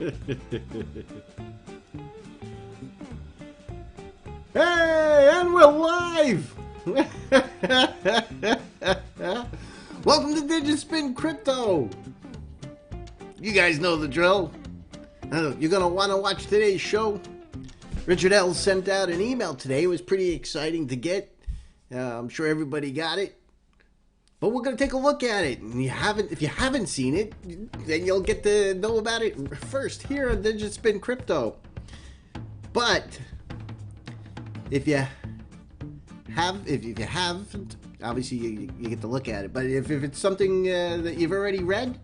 Hey, and we're live! Welcome to Digitspin Crypto! You guys know the drill. You're going to want to watch today's show. Richard Ells sent out an email today. It was pretty exciting to get. I'm sure everybody got it. But we're going to take a look at it. And if you haven't seen it, then you'll get to know about it first here on Digitspin Crypto. But if you haven't, obviously you get to look at it. But if it's something that you've already read,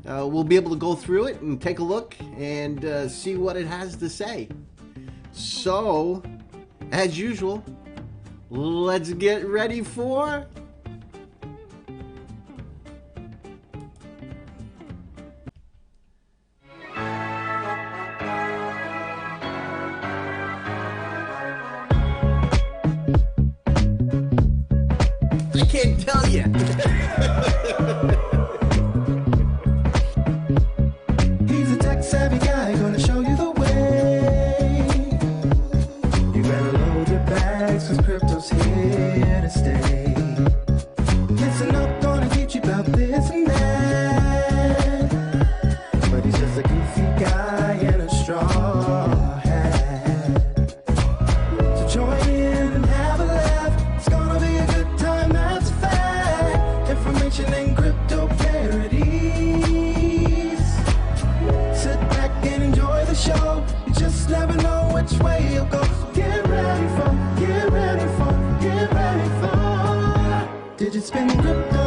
we'll be able to go through it and take a look and see what it has to say. So, as usual, let's get ready for... I can't tell you. He's a tech-savvy guy, gonna show you the way. You better load your bags, cause crypto's here to stay. Listen up, gonna teach you about this and that. But he's just a goofy guy in a straw hat. So join in and have a laugh. It's gonna be a good time, that's a fact. Information and crypto parodies. Sit back and enjoy the show. You just never know which way you'll go. So get ready for Digitspin Crypto.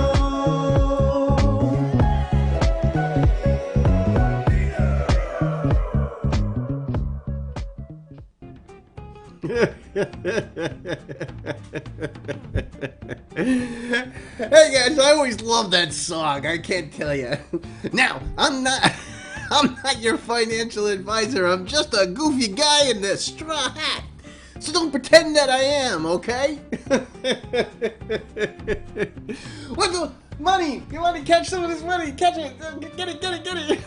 Hey guys, I always love that song. I can't tell you. Now, I'm not your financial advisor. I'm just a goofy guy in this straw hat. So don't pretend that I am, okay? What the money? You want to catch some of this money? Catch it. Get it.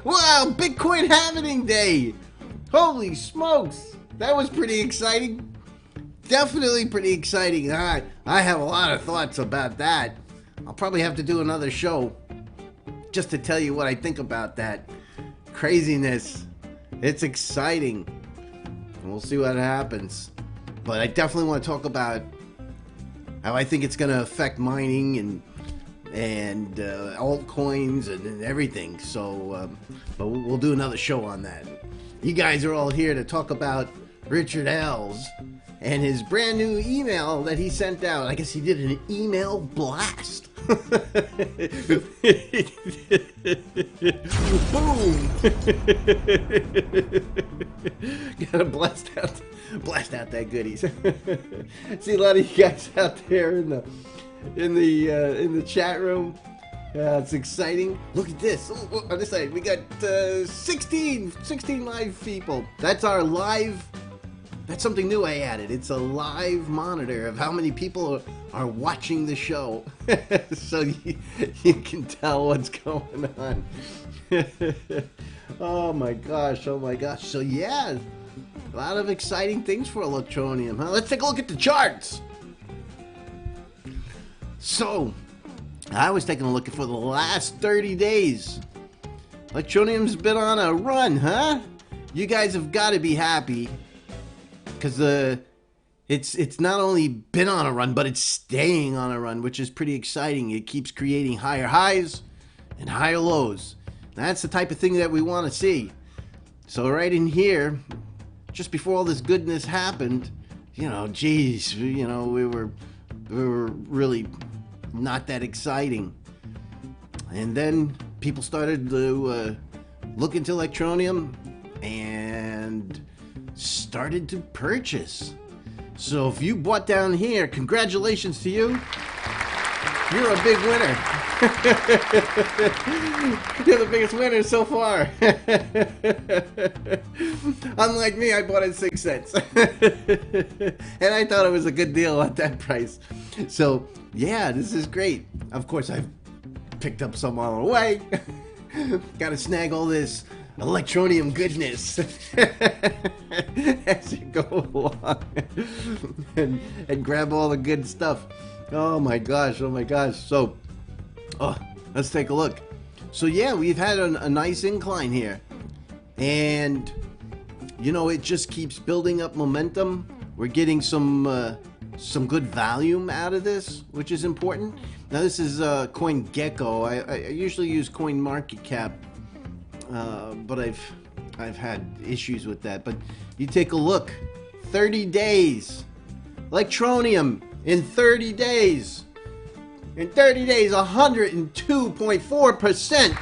Wow, Bitcoin halving day. Holy smokes. That was pretty exciting. Definitely pretty exciting. I have a lot of thoughts about that. I'll probably have to do another show just to tell you what I think about that craziness. It's exciting. We'll see what happens. But I definitely want to talk about how I think it's going to affect mining and altcoins and everything. So, but we'll do another show on that. You guys are all here to talk about Richard Ells and his brand new email that he sent out. I guess he did an email blast. Boom! Gotta blast out that goodies. See a lot of you guys out there in the chat room. It's exciting. Look at this. Oh, on this side, we got 16 live people. That's our live. That's something new I added. It's a live monitor of how many people are watching the show. So you can tell what's going on. Oh my gosh. So yeah, a lot of exciting things for Electroneum, huh? Let's take a look at the charts. So, I was taking a look for the last 30 days. Electronium's been on a run, huh? You guys have got to be happy. Because it's not only been on a run, but it's staying on a run, which is pretty exciting. It keeps creating higher highs and higher lows. That's the type of thing that we want to see. So right in here, just before all this goodness happened, geez, we were really not that exciting. And then people started to look into Electroneum and started to purchase. So if you bought down here, congratulations to you. You're a big winner. You're the biggest winner so far. Unlike me, I bought it 6 cents. And I thought it was a good deal at that price. So yeah, this is great. Of course, I've picked up some on the way. Got to snag all this Electroneum goodness as you go along and grab all the good stuff. Oh my gosh, oh my gosh. So, let's take a look. So yeah, we've had a nice incline here. And, you know, it just keeps building up momentum. We're getting some good volume out of this, which is important. Now this is CoinGecko. I usually use CoinMarketCap, but I've had issues with that. But you take a look, 30 days, Electroneum in 30 days. In 30 days, 102.4%.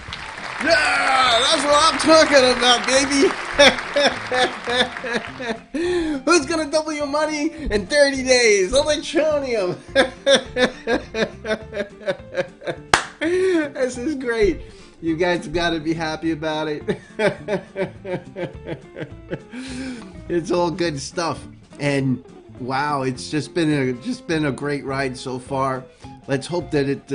Yeah, that's what I'm talking about, baby. Who's gonna double your money in 30 days? Electroneum. This is great. You guys got to be happy about it. It's all good stuff, and wow, it's just been a great ride so far. Let's hope that it.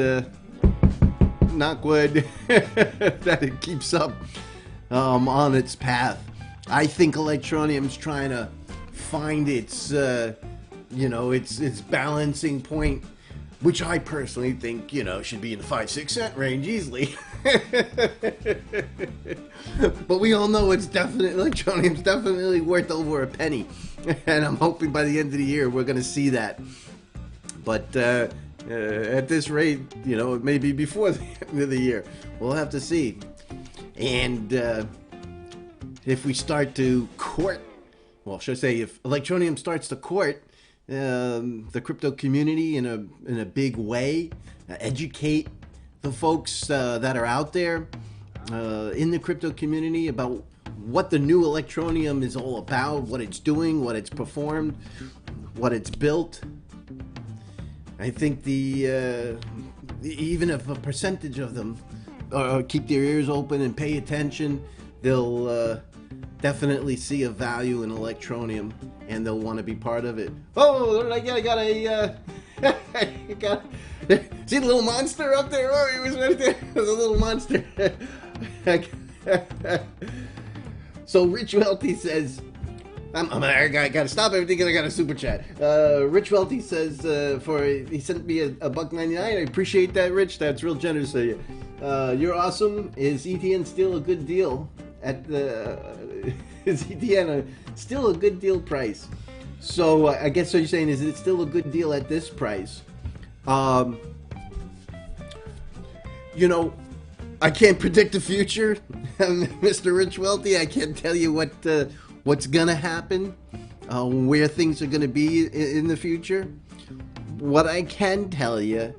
Knock wood, that it keeps up on its path. I think Electroneum's trying to find its, its balancing point, which I personally think, should be in the 5-6 cent range easily. But we all know Electroneum's definitely worth over a penny, and I'm hoping by the end of the year we're going to see that. But at this rate, it may be before the end of the year. We'll have to see. And if we start to court, well, should I say, if Electroneum starts to court the crypto community in a big way, educate the folks that are out there in the crypto community about what the new Electroneum is all about, what it's doing, what it's performed, what it's built. I think even if a percentage of them keep their ears open and pay attention, they'll definitely see a value in Electroneum, and they'll want to be part of it. Oh, I got a see the little monster up there? Oh, he was right there. The little monster. So Rich Welty says, I gotta stop everything because I got a super chat. Rich Welty says he sent me a $1.99. I appreciate that, Rich. That's real generous of you. You're awesome. Is ETN still a good deal is ETN still a good deal price? So I guess what you're saying is it still a good deal at this price? I can't predict the future, Mr. Rich Welty. I can't tell you what's gonna happen, where things are gonna be in the future. What I can tell you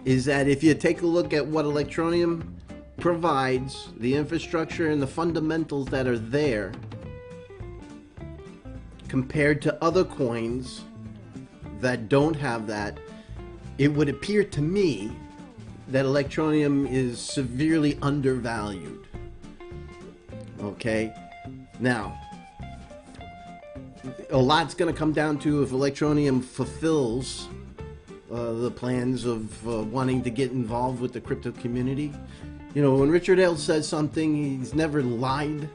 is that if you take a look at what Electroneum provides, the infrastructure and the fundamentals that are there, compared to other coins that don't have that, it would appear to me that Electroneum is severely undervalued. Okay? Now, a lot's going to come down to if Electroneum fulfills the plans of wanting to get involved with the crypto community. When Richard Ells says something, he's never lied.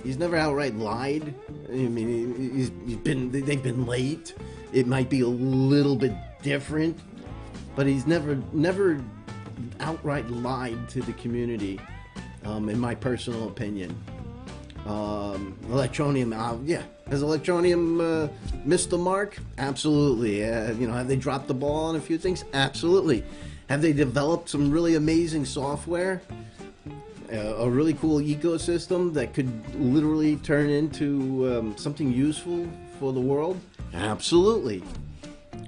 He's never outright lied. I mean, they've been late. It might be a little bit different, but he's never outright lied to the community, in my personal opinion. Electroneum, has Electroneum missed the mark? Absolutely. Have they dropped the ball on a few things? Absolutely. Have they developed some really amazing software? A really cool ecosystem that could literally turn into something useful for the world? Absolutely.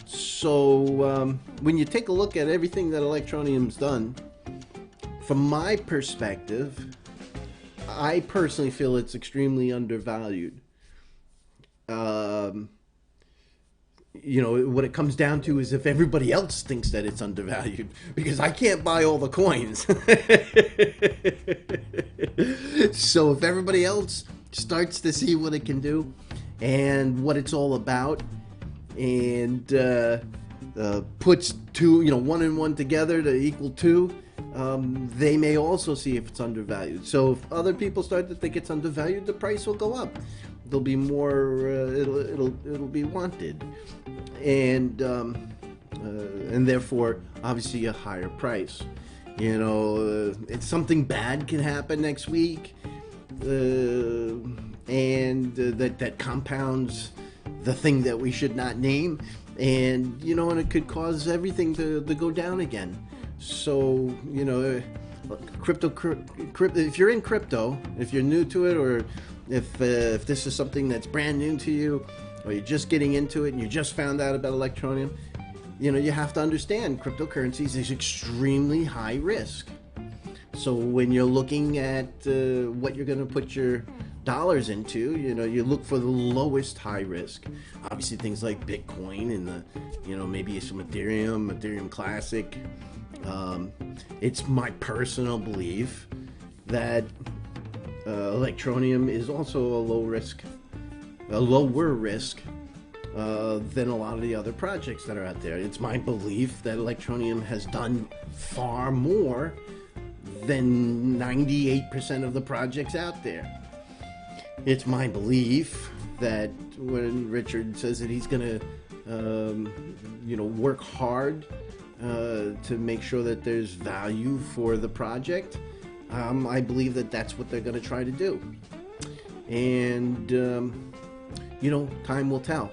So when you take a look at everything that Electroneum's done, from my perspective, I personally feel it's extremely undervalued. What it comes down to is if everybody else thinks that it's undervalued, because I can't buy all the coins. So if everybody else starts to see what it can do and what it's all about, and puts two, one and one together to equal two, they may also see if it's undervalued. So if other people start to think it's undervalued, the price will go up. There'll be more. It'll be wanted, and therefore, obviously, a higher price. It's something bad can happen next week, and that compounds the thing that we should not name, and and it could cause everything to go down again. So crypto. If you're in crypto, if you're new to it, or if this is something that's brand new to you, or you're just getting into it and you just found out about Electroneum, you have to understand cryptocurrencies is extremely high risk. So when you're looking at what you're going to put your dollars into, you look for the lowest high risk. Obviously things like Bitcoin and maybe some Ethereum Classic. It's my personal belief that Electroneum is also a lower risk than a lot of the other projects that are out there. It's my belief that Electroneum has done far more than 98% of the projects out there. It's my belief that when Richard says that he's going to, work hard to make sure that there's value for the project, I believe that that's what they're going to try to do. And, time will tell.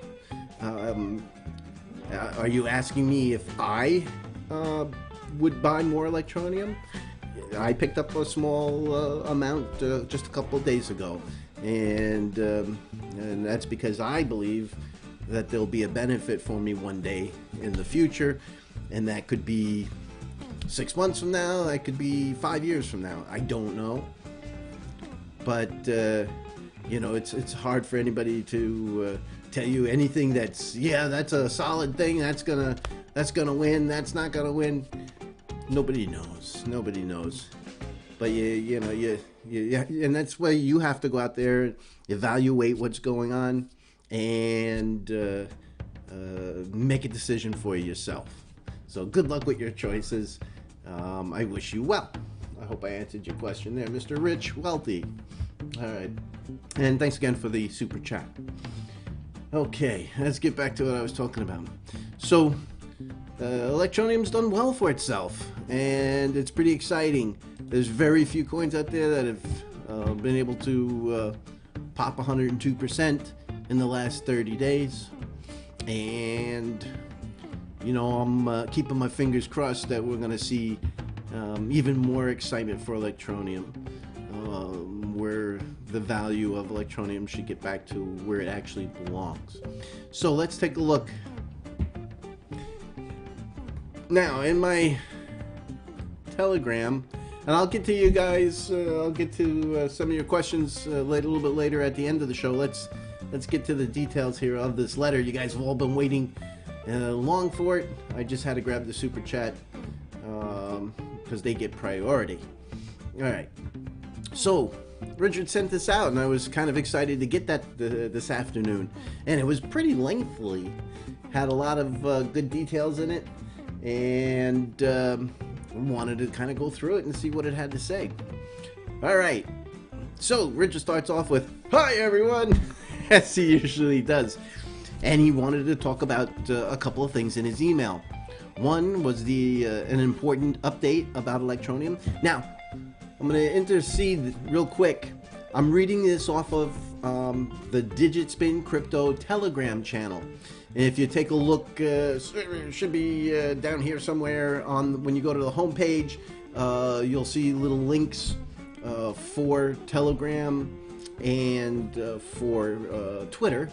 Are you asking me if I would buy more Electroneum? I picked up a small amount just a couple of days ago, and that's because I believe that there'll be a benefit for me one day in the future, and that could be 6 months from now, that could be 5 years from now. I don't know, but it's hard for anybody to tell you anything that's a solid thing, that's gonna win, that's not gonna win. Nobody knows. But and that's why you have to go out there, evaluate what's going on, and make a decision for yourself. So good luck with your choices. I wish you well. I hope I answered your question there, Mr. Rich Wealthy. All right, and thanks again for the super chat. Okay, let's get back to what I was talking about. So Electroneum's done well for itself, and it's pretty exciting. There's very few coins out there that have been able to pop 102% in the last 30 days, and I'm keeping my fingers crossed that we're going to see even more excitement for Electroneum, where the value of Electroneum should get back to where it actually belongs. So let's take a look. Now, in my Telegram, and I'll get to you guys, I'll get to some of your questions a little bit later at the end of the show. Let's get to the details here of this letter. You guys have all been waiting long for it. I just had to grab the super chat because they get priority. All right. So Richard sent this out, and I was kind of excited to get that this afternoon. And it was pretty lengthy. Had a lot of good details in it, and wanted to kind of go through it and see what it had to say. All right. So Richard starts off with, "Hi everyone," as he usually does. And he wanted to talk about a couple of things in his email. One was an important update about Electroneum. Now, I'm going to intercede real quick. I'm reading this off of the Digitspin Crypto Telegram channel. And if you take a look, it should be down here somewhere when you go to the home page, you'll see little links for Telegram and for Twitter,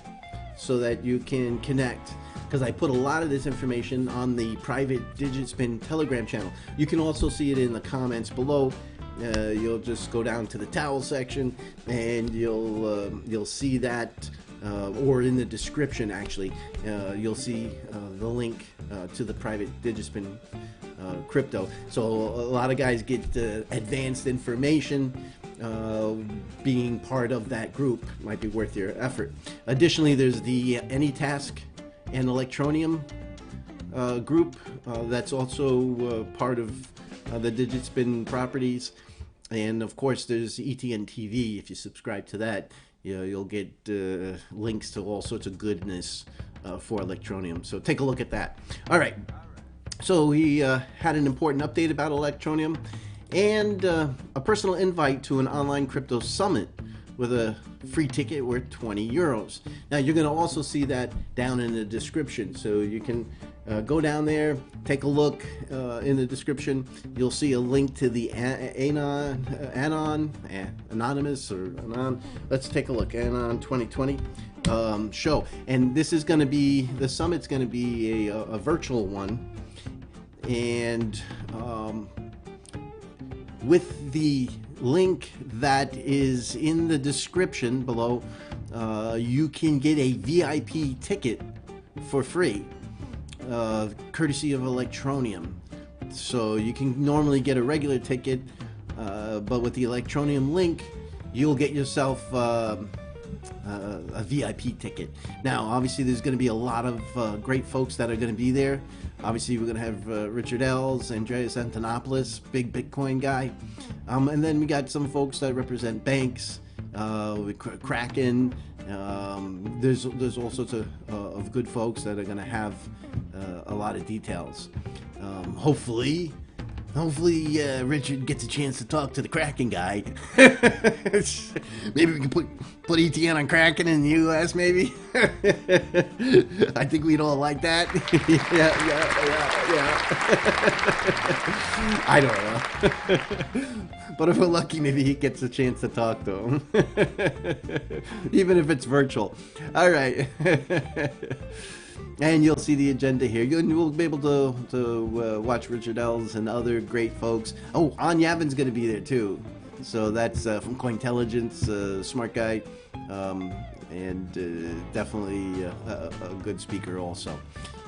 so that you can connect, because I put a lot of this information on the private Digitspin Telegram channel. You can also see it in the comments below. You'll just go down to the towel section, and you'll see that, or in the description actually, you'll see the link to the private Digitspin crypto. So a lot of guys get advanced information. Being part of that group might be worth your effort. Additionally, there's the AnyTask and Electroneum group that's also part of the Digitspin properties. And of course, there's ETN TV. If you subscribe to that, you'll get links to all sorts of goodness for Electroneum. So take a look at that. All right. So he had an important update about Electroneum and a personal invite to an online crypto summit with a free ticket worth 20 euros. Now you're going to also see that down in the description, so you can go down there, take a look in the description. You'll see a link to the ANON, Anonymous or ANON. Let's take a look. ANON 2020 show, and this is going to be, the summit's going to be a virtual one, and with the link that is in the description below, you can get a VIP ticket for free, courtesy of Electroneum. So you can normally get a regular ticket, but with the Electroneum link, you'll get yourself a VIP ticket. Now, obviously, there's going to be a lot of great folks that are going to be there. Obviously, we're going to have Richard Ells, Andreas Antonopoulos, big Bitcoin guy. And then we got some folks that represent banks, Kraken. There's all sorts of good folks that are going to have a lot of details. Hopefully Richard gets a chance to talk to the Kraken guy. Maybe we can put ETN on Kraken in the U.S. maybe. I think we'd all like that. yeah. I don't know. But if we're lucky, maybe he gets a chance to talk to him. Even if it's virtual. All right. And you'll see the agenda here. You'll be able to watch Richard Ells and other great folks. Oh, On Yavin's going to be there too. So that's from Cointelligence, smart guy, and definitely a good speaker also.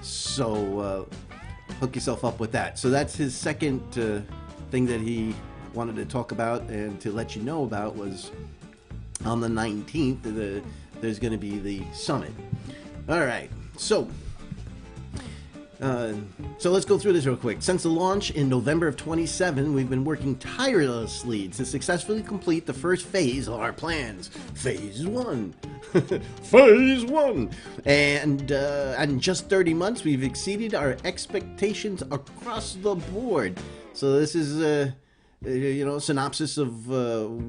So hook yourself up with that. So that's his second thing that he wanted to talk about and to let you know about was on the 19th, there's going to be the summit. All right. So let's go through this real quick. Since the launch in November of 2017, we've been working tirelessly to successfully complete the first phase of our plans. Phase 1. Phase 1. And in just 30 months, we've exceeded our expectations across the board. So this is a synopsis of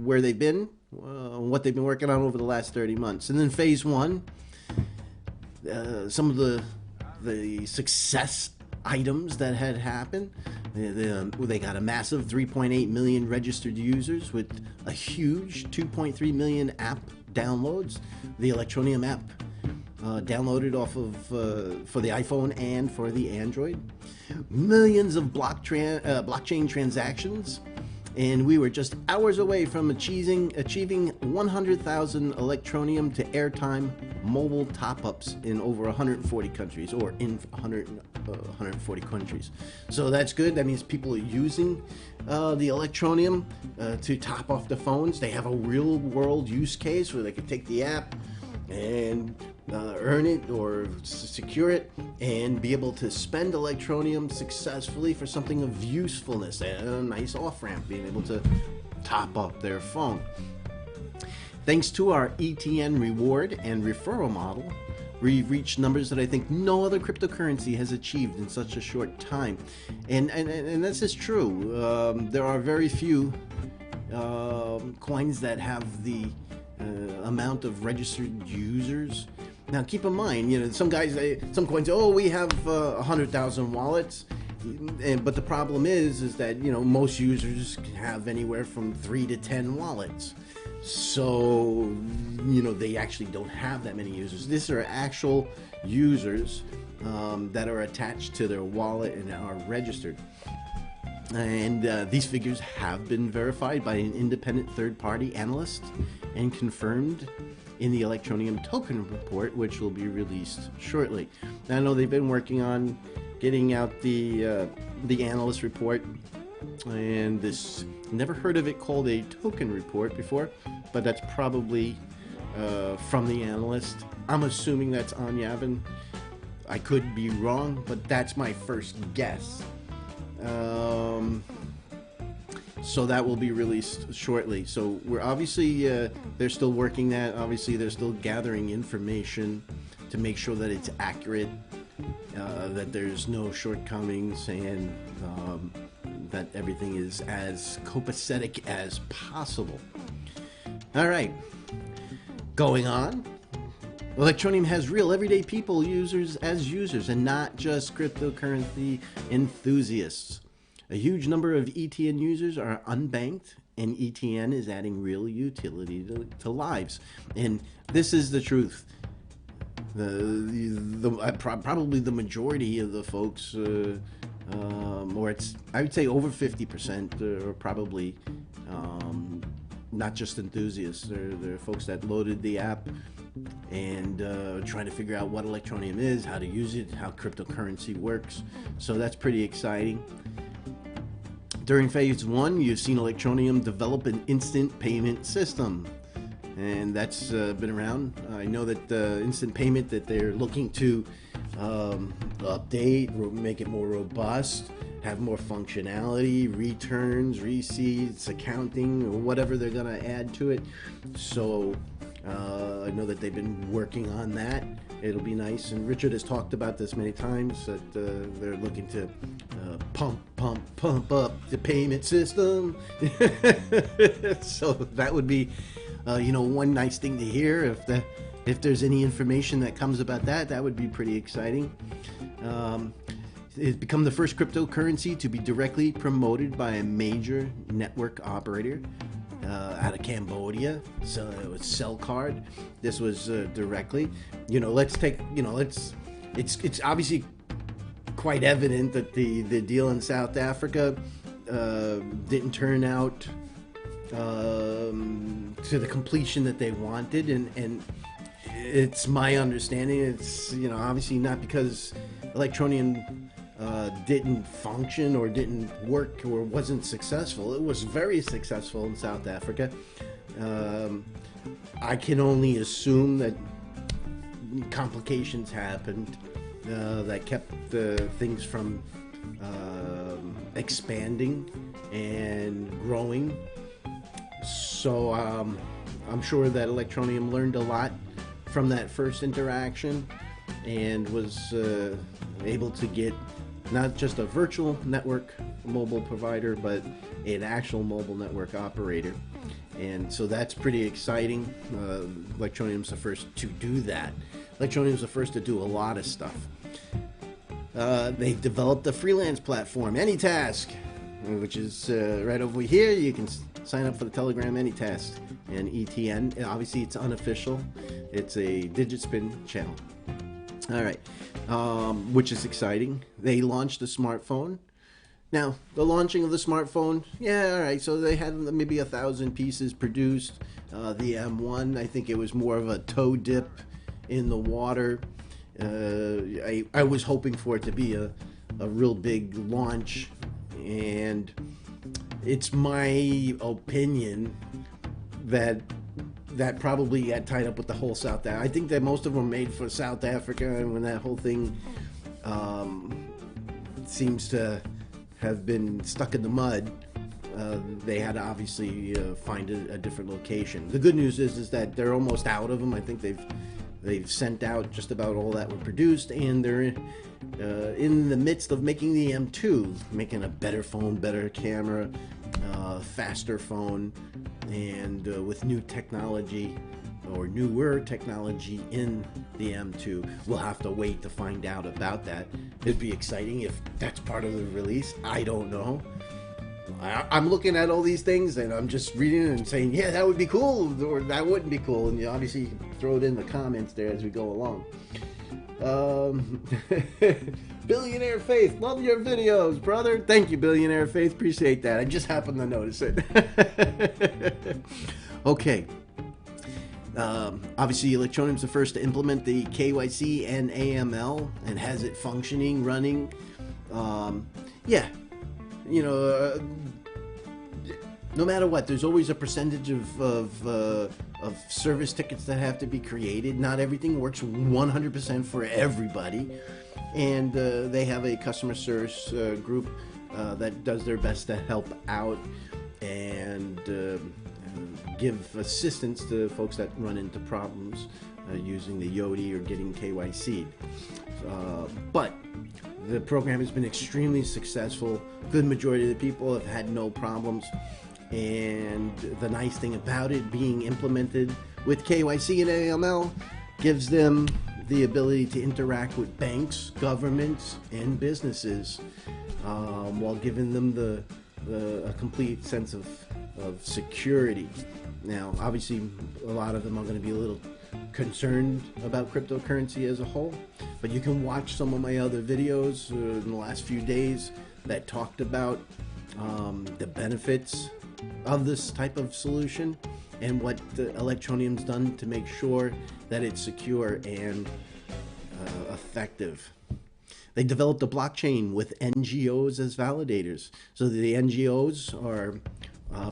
where they've been, what they've been working on over the last 30 months. And then phase 1. Some of the success items that had happened. They got a massive 3.8 million registered users with a huge 2.3 million app downloads. The Electroneum app downloaded off of for the iPhone and for the Android. Millions of blockchain transactions. And we were just hours away from achieving 100,000 Electroneum to airtime mobile top-ups in over 140 countries, or in 140 countries. So that's good. That means people are using the Electroneum to top off the phones. They have a real-world use case where they could take the app and earn it or secure it and be able to spend Electroneum successfully for something of usefulness and a nice off-ramp, being able to top up their phone. Thanks to our ETN reward and referral model, we've reached numbers that I think no other cryptocurrency has achieved in such a short time. And this is true. There are very few coins that have the amount of registered users. Now keep in mind, some coins say, oh, we have 100,000 wallets, but the problem is that most users have anywhere from 3 to 10 wallets. So they actually don't have that many users. These are actual users that are attached to their wallet and are registered. And these figures have been verified by an independent third-party analyst and confirmed in the Electroneum token report, which will be released shortly. Now, I know they've been working on getting out the analyst report, and this, never heard of it called a token report before, but that's probably from the analyst. I'm assuming that's On Yavin. I could be wrong, but that's my first guess. So that will be released shortly. So we're obviously, they're still working that. Obviously, they're still gathering information to make sure that it's accurate, that there's no shortcomings, and that everything is as copacetic as possible. All right, going on. Electroneum has real everyday people users as users, and not just cryptocurrency enthusiasts. A huge number of ETN users are unbanked, and ETN is adding real utility to lives. And this is the truth. Probably the majority of the folks, or it's, I would say over 50%, are probably not just enthusiasts. They're folks that loaded the app and trying to figure out what Electroneum is, how to use it, how cryptocurrency works. So that's pretty exciting. During phase 1, you've seen Electroneum develop an instant payment system, and that's been around. I know that instant payment that they're looking to update, make it more robust, have more functionality, returns, receipts, accounting, or whatever they're going to add to it. So I know that they've been working on that. It'll be nice, and Richard has talked about this many times, that they're looking to pump up the payment system. So that would be, one nice thing to hear. If there's any information that comes about that, that would be pretty exciting. It's become the first cryptocurrency to be directly promoted by a major network operator out of Cambodia. So it was Cellcard. This was directly. It's obviously quite evident that the deal in South Africa didn't turn out to the completion that they wanted, and it's my understanding it's obviously not because Electroneum didn't function or didn't work or wasn't successful. It was very successful in South Africa. I can only assume that complications happened that kept things from expanding and growing. So I'm sure that Electroneum learned a lot from that first interaction and was able to get not just a virtual network mobile provider, but an actual mobile network operator. And so that's pretty exciting. Electroneum's the first to do that. Electroneum's the first to do a lot of stuff. They've developed a freelance platform, AnyTask, which is right over here. You can sign up for the Telegram AnyTask and ETN. And obviously, it's unofficial. It's a Digitspin channel. All right, which is exciting. They launched a smartphone. Now, the launching of the smartphone, yeah, all right, so they had maybe 1,000 pieces produced. The M1, I think it was more of a toe dip in the water. I was hoping for it to be a real big launch, and it's my opinion that probably got tied up with the whole South Africa. I think that most of them were made for South Africa, and when that whole thing seems to have been stuck in the mud, they had to obviously find a different location. The good news is that they're almost out of them. I think they've sent out just about all that were produced, and they're in the midst of making the M2, making a better phone, better camera, faster phone, and with new technology or newer technology in the M2. We'll have to wait to find out about that. It'd be exciting if that's part of the release. I don't know. I'm looking at all these things and I'm just reading it and saying, yeah, that would be cool, or that wouldn't be cool. And obviously you can throw it in the comments there as we go along. Billionaire Faith, love your videos, brother. Thank you, Billionaire Faith. Appreciate that. I just happened to notice it. Okay. Obviously, Electroneum's the first to implement the KYC and AML and has it functioning, the no matter what, there's always a percentage of service tickets that have to be created. Not everything works 100% for everybody, and they have a customer service group that does their best to help out and give assistance to folks that run into problems using the Yoti or getting KYC'd. But the program has been extremely successful. Good majority of the people have had no problems. And the nice thing about it being implemented with KYC and AML gives them the ability to interact with banks, governments, and businesses while giving them a complete sense of security. Now, obviously, a lot of them are going to be a little concerned about cryptocurrency as a whole, but you can watch some of my other videos in the last few days that talked about the benefits of this type of solution and what the Electroneum's done to make sure that it's secure and effective. They developed a blockchain with NGOs as validators. So the NGOs are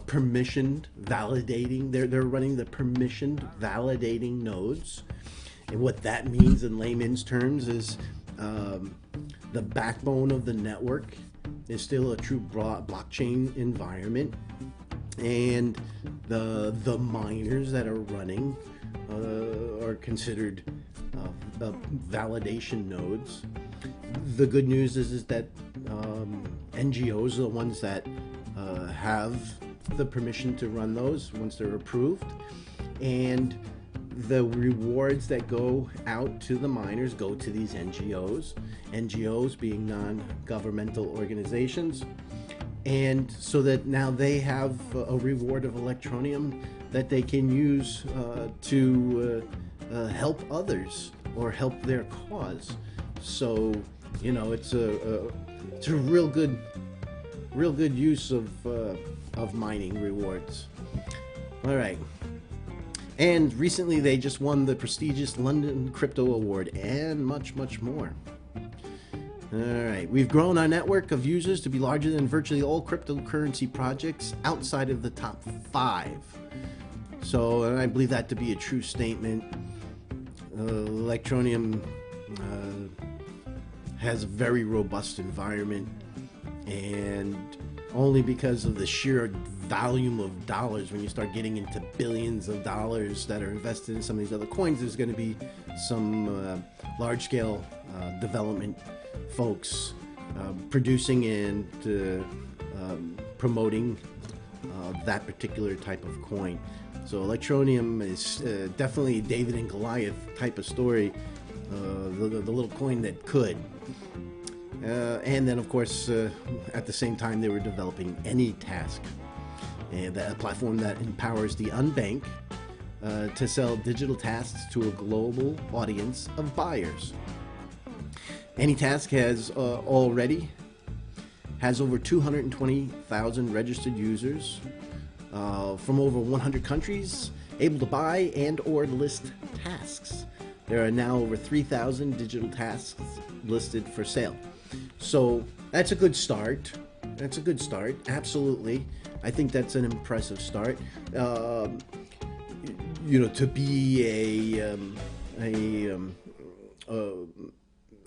permissioned validating. They're running the permissioned validating nodes. And what that means in layman's terms is the backbone of the network is still a true blockchain environment. And the miners that are running are considered validation nodes. The good news is that NGOs are the ones that have the permission to run those once they're approved, and the rewards that go out to the miners go to these NGOs being non-governmental organizations. And so that now they have a reward of Electroneum that they can use to help others or help their cause. So, you know, it's a real good use of mining rewards. All right. And recently they just won the prestigious London Crypto Award and much, much more. All right, we've grown our network of users to be larger than virtually all cryptocurrency projects outside of the top 5. So, and I believe that to be a true statement. Electroneum has a very robust environment, and only because of the sheer volume of dollars, when you start getting into billions of dollars that are invested in some of these other coins, there's going to be some large-scale development folks producing and promoting that particular type of coin. So Electroneum is definitely David and Goliath type of story, the little coin that could. And then, of course, at the same time, they were developing AnyTask, a platform that empowers the unbanked to sell digital tasks to a global audience of buyers. AnyTask has already has over 220,000 registered users from over 100 countries, able to buy and or list tasks. There are now over 3,000 digital tasks listed for sale. So that's a good start. That's a good start. Absolutely. I think that's an impressive start. You know, to be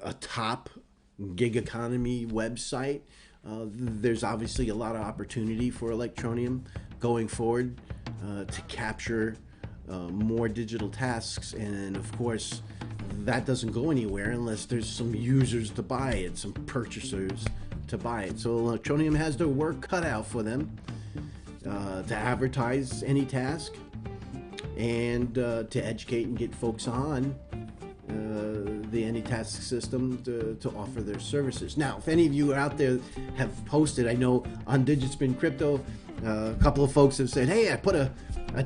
a top gig economy website, there's obviously a lot of opportunity for Electroneum going forward to capture more digital tasks, and of course that doesn't go anywhere unless there's some users to buy it, some purchasers to buy it. So Electroneum has their work cut out for them to advertise AnyTask and to educate and get folks on the AnyTask system to offer their services. Now, if any of you out there have posted, I know on Digitspin Crypto, a couple of folks have said, hey, I put a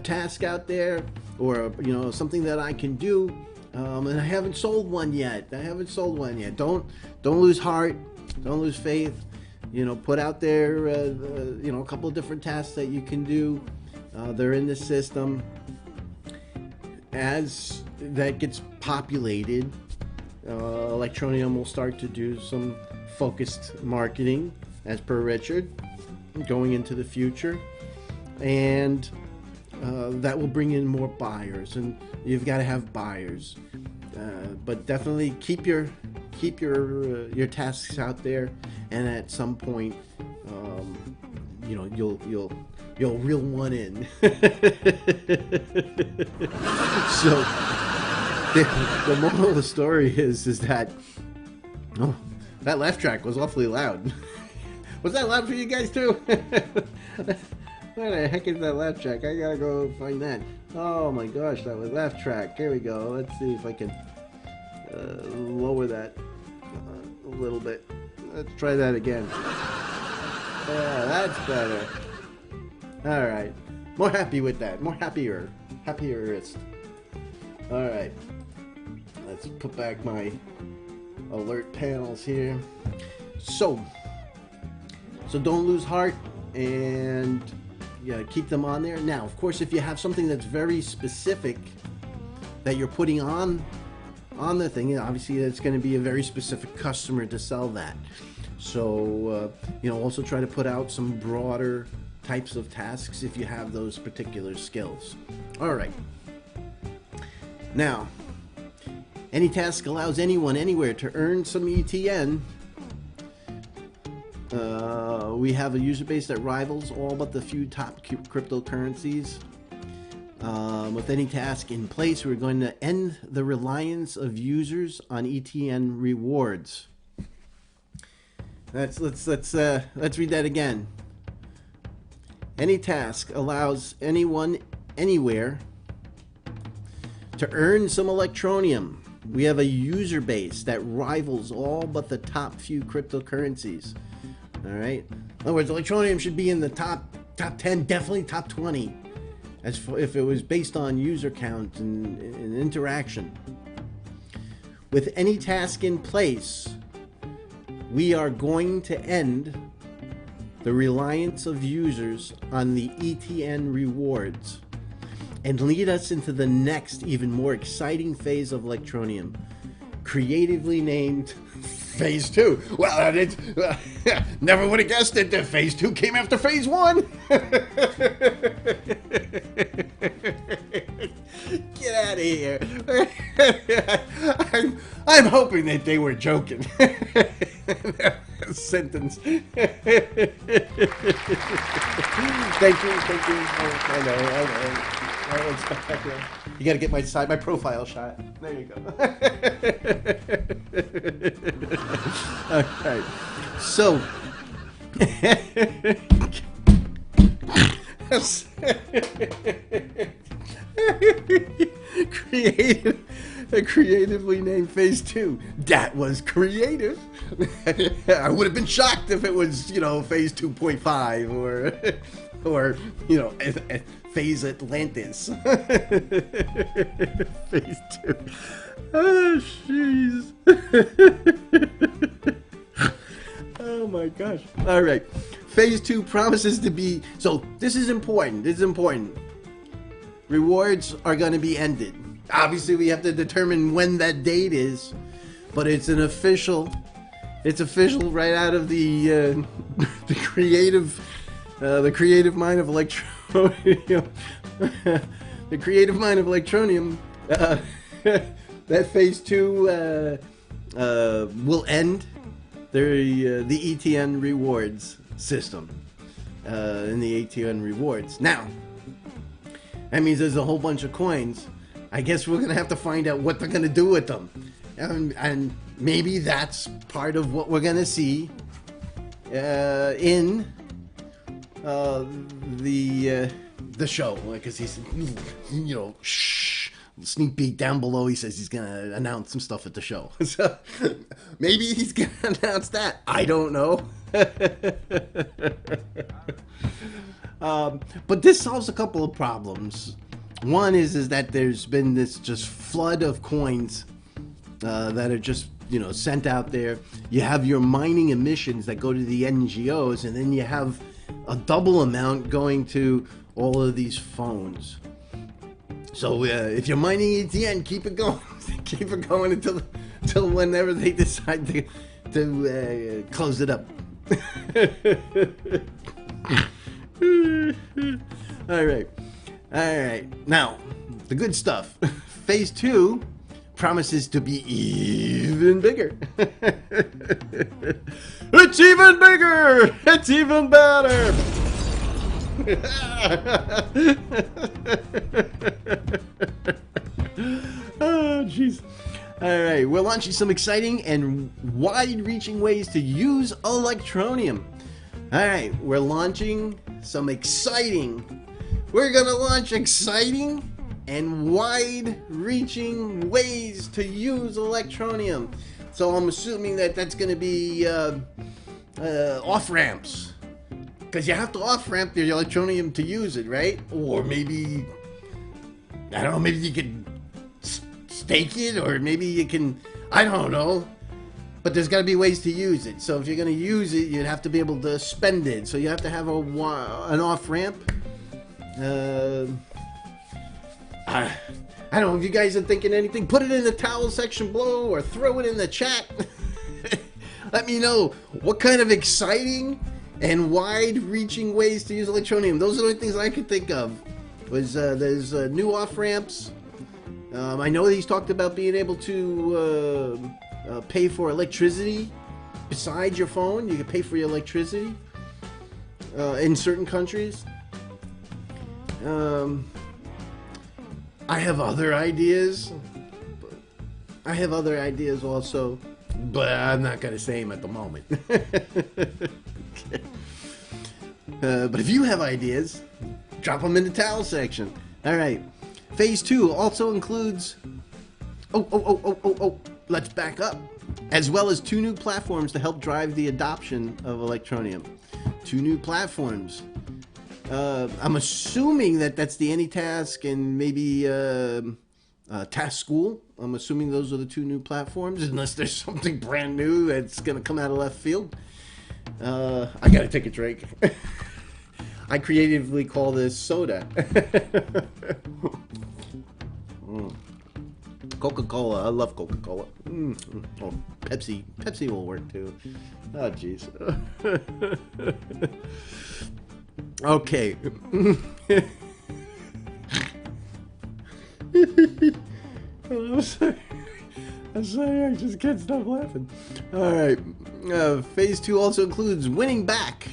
task out there, or you know, something that I can do, and I haven't sold one yet. Don't lose heart. Don't lose faith. You know, put out there, you know, a couple of different tasks that you can do. They're in the system. As that gets populated, Electroneum will start to do some focused marketing, as per Richard, going into the future. and that will bring in more buyers, and you've got to have buyers. But definitely keep your tasks out there, and at some point, you'll reel one in. So the moral of the story is that that laugh track was awfully loud. Was that loud for you guys too? What the heck is that laugh track? I gotta go find that. Oh my gosh, that was laugh track. Here we go. Let's see if I can lower that a little bit. Let's try that again. Yeah, that's better. All right, more happy with that. More happierist. All right, let's put back my alert panels here. So don't lose heart, and keep them on there. Now, of course, if you have something that's very specific that you're putting on the thing, obviously it's going to be a very specific customer to sell that. So also try to put out some broader types of tasks if you have those particular skills. All right. Now, any task allows anyone anywhere to earn some ETN. We have a user base that rivals all but the few top cryptocurrencies. With any task in place, we're going to end the reliance of users on ETN rewards. Let's read that again. Any task allows anyone anywhere to earn some Electroneum. We have a user base that rivals all but the top few cryptocurrencies. All right. In other words, Electroneum should be in the top 10, definitely top 20, if it was based on user count and interaction. With any task in place, we are going to end the reliance of users on the ETN rewards and lead us into the next, even more exciting phase of Electroneum, creatively named Phase 2. Well, never would have guessed it that Phase 2 came after Phase 1. Get out of here. I'm hoping that they were joking. Sentence. Thank you. I know. It's spectacular. You gotta get my profile shot. There you go. Alright. So creatively named Phase 2. That was creative. I would have been shocked if it was, Phase 2.5 or Phase Atlantis. Phase 2. Oh, jeez. Oh my gosh. All right. Phase 2 promises to be... So, this is important. Rewards are going to be ended. Obviously, we have to determine when that date is, but it's official right out of the creative mind of Electronium. The creative mind of Electronium. That Phase 2 will end the ETN rewards system in the ETN rewards. Now, that means there's a whole bunch of coins. I guess we're going to have to find out what they're going to do with them. And maybe that's part of what we're going to see in the show. Because he's, sneak peek down below, he says he's going to announce some stuff at the show. So maybe he's going to announce that. I don't know. But this solves a couple of problems. One is that there's been this just flood of coins that are just sent out there. You have your mining emissions that go to the NGOs, and then you have a double amount going to all of these phones. So if you're mining ETN, keep it going. Keep it going until whenever they decide to close it up. All right. All right. Now, the good stuff. Phase 2 promises to be even bigger. It's even bigger. It's even better. Oh, jeez. All right, we're launching some exciting and wide-reaching ways to use Electroneum. All right, we're launching some exciting. We're gonna launch exciting and wide-reaching ways to use Electroneum. So I'm assuming that that's gonna be off-ramps, because you have to off-ramp your Electroneum to use it, right? Or maybe, I don't know, maybe you could stake it, or maybe you can, I don't know, but there's got to be ways to use it. So if you're going to use it, you'd have to be able to spend it. So you have to have an off-ramp. I don't know if you guys are thinking anything. Put it in the towel section below, or throw it in the chat. Let me know what kind of exciting and wide-reaching ways to use Electroneum. Those are the only things I could think of. There's new off-ramps. I know that he's talked about being able to pay for electricity besides your phone. You can pay for your electricity in certain countries. I have other ideas. Also, but I'm not going to say them at the moment. Okay. But if you have ideas, drop them in the towel section. All right. Phase 2 also includes, let's back up, as well as 2 new platforms to help drive the adoption of Electroneum. 2 new platforms. I'm assuming that that's the AnyTask and maybe Task School. I'm assuming those are the 2 new platforms, unless there's something brand new that's going to come out of left field. I got to take a drink. I creatively call this soda. Coca-Cola. I love Coca-Cola. Oh, Pepsi. Pepsi will work too. Oh, jeez. Okay. I'm sorry. I just can't stop laughing. All right. Phase 2 also includes winning back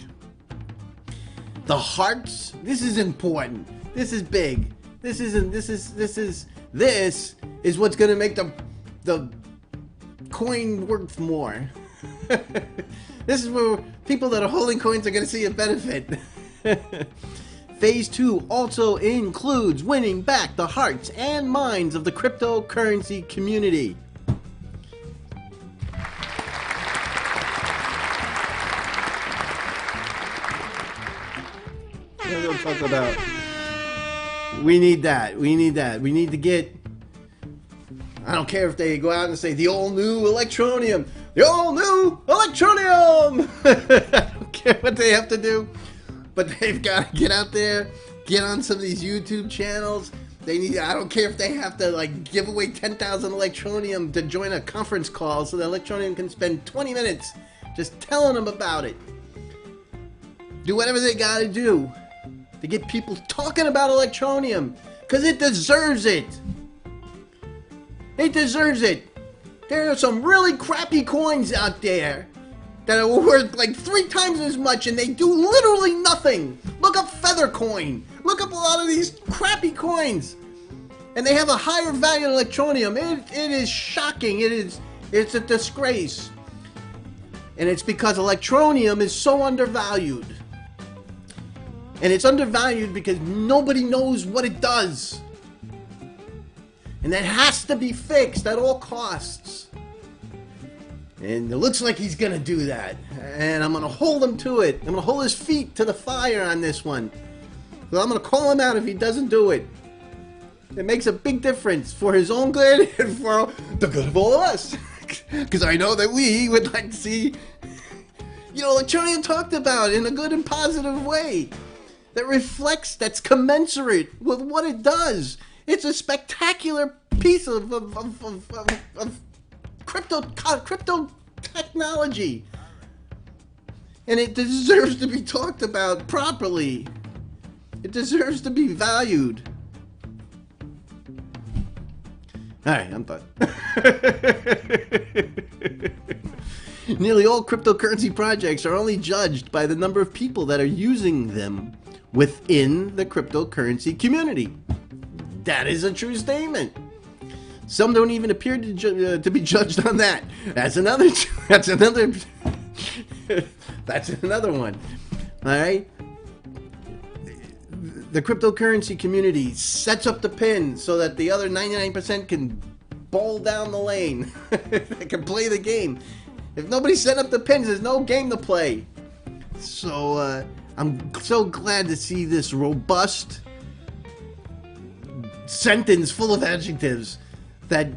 the hearts. This is important. This is big. This is what's gonna make the coin worth more. This is where people that are holding coins are gonna see a benefit. Phase 2 also includes winning back the hearts and minds of the cryptocurrency community. What we'll talk about. We need that. We need to get, I don't care if they go out and say the all new Electroneum. The all new Electroneum! I don't care what they have to do, but they've got to get out there, get on some of these YouTube channels. They need, I don't care if they have to like give away 10,000 Electroneum to join a conference call so that Electroneum can spend 20 minutes just telling them about it. Do whatever they got to do to get people talking about Electroneum, because it deserves it. It deserves it. There are some really crappy coins out there that are worth like 3 times as much, and they do literally nothing. Look up Feather Coin. Look up a lot of these crappy coins, and they have a higher value than Electroneum. It is shocking. It's a disgrace, and it's because Electroneum is so undervalued. And it's undervalued because nobody knows what it does. And that has to be fixed at all costs. And it looks like he's going to do that. And I'm going to hold him to it. I'm going to hold his feet to the fire on this one. So I'm going to call him out if he doesn't do it. It makes a big difference for his own good and for the good of all of us. Because I know that we would like to see, Electroneum talked about in a good and positive way. That reflects, that's commensurate with what it does. It's a spectacular piece of crypto technology. And it deserves to be talked about properly. It deserves to be valued. Alright, I'm done. Nearly all cryptocurrency projects are only judged by the number of people that are using them within the cryptocurrency community. That is a true statement. Some don't even appear to be judged on that. That's another one. All right. The cryptocurrency community sets up the pin so that the other 99% can bowl down the lane. They can play the game. If nobody set up the pins, there's no game to play. So I'm so glad to see this robust sentence full of adjectives that's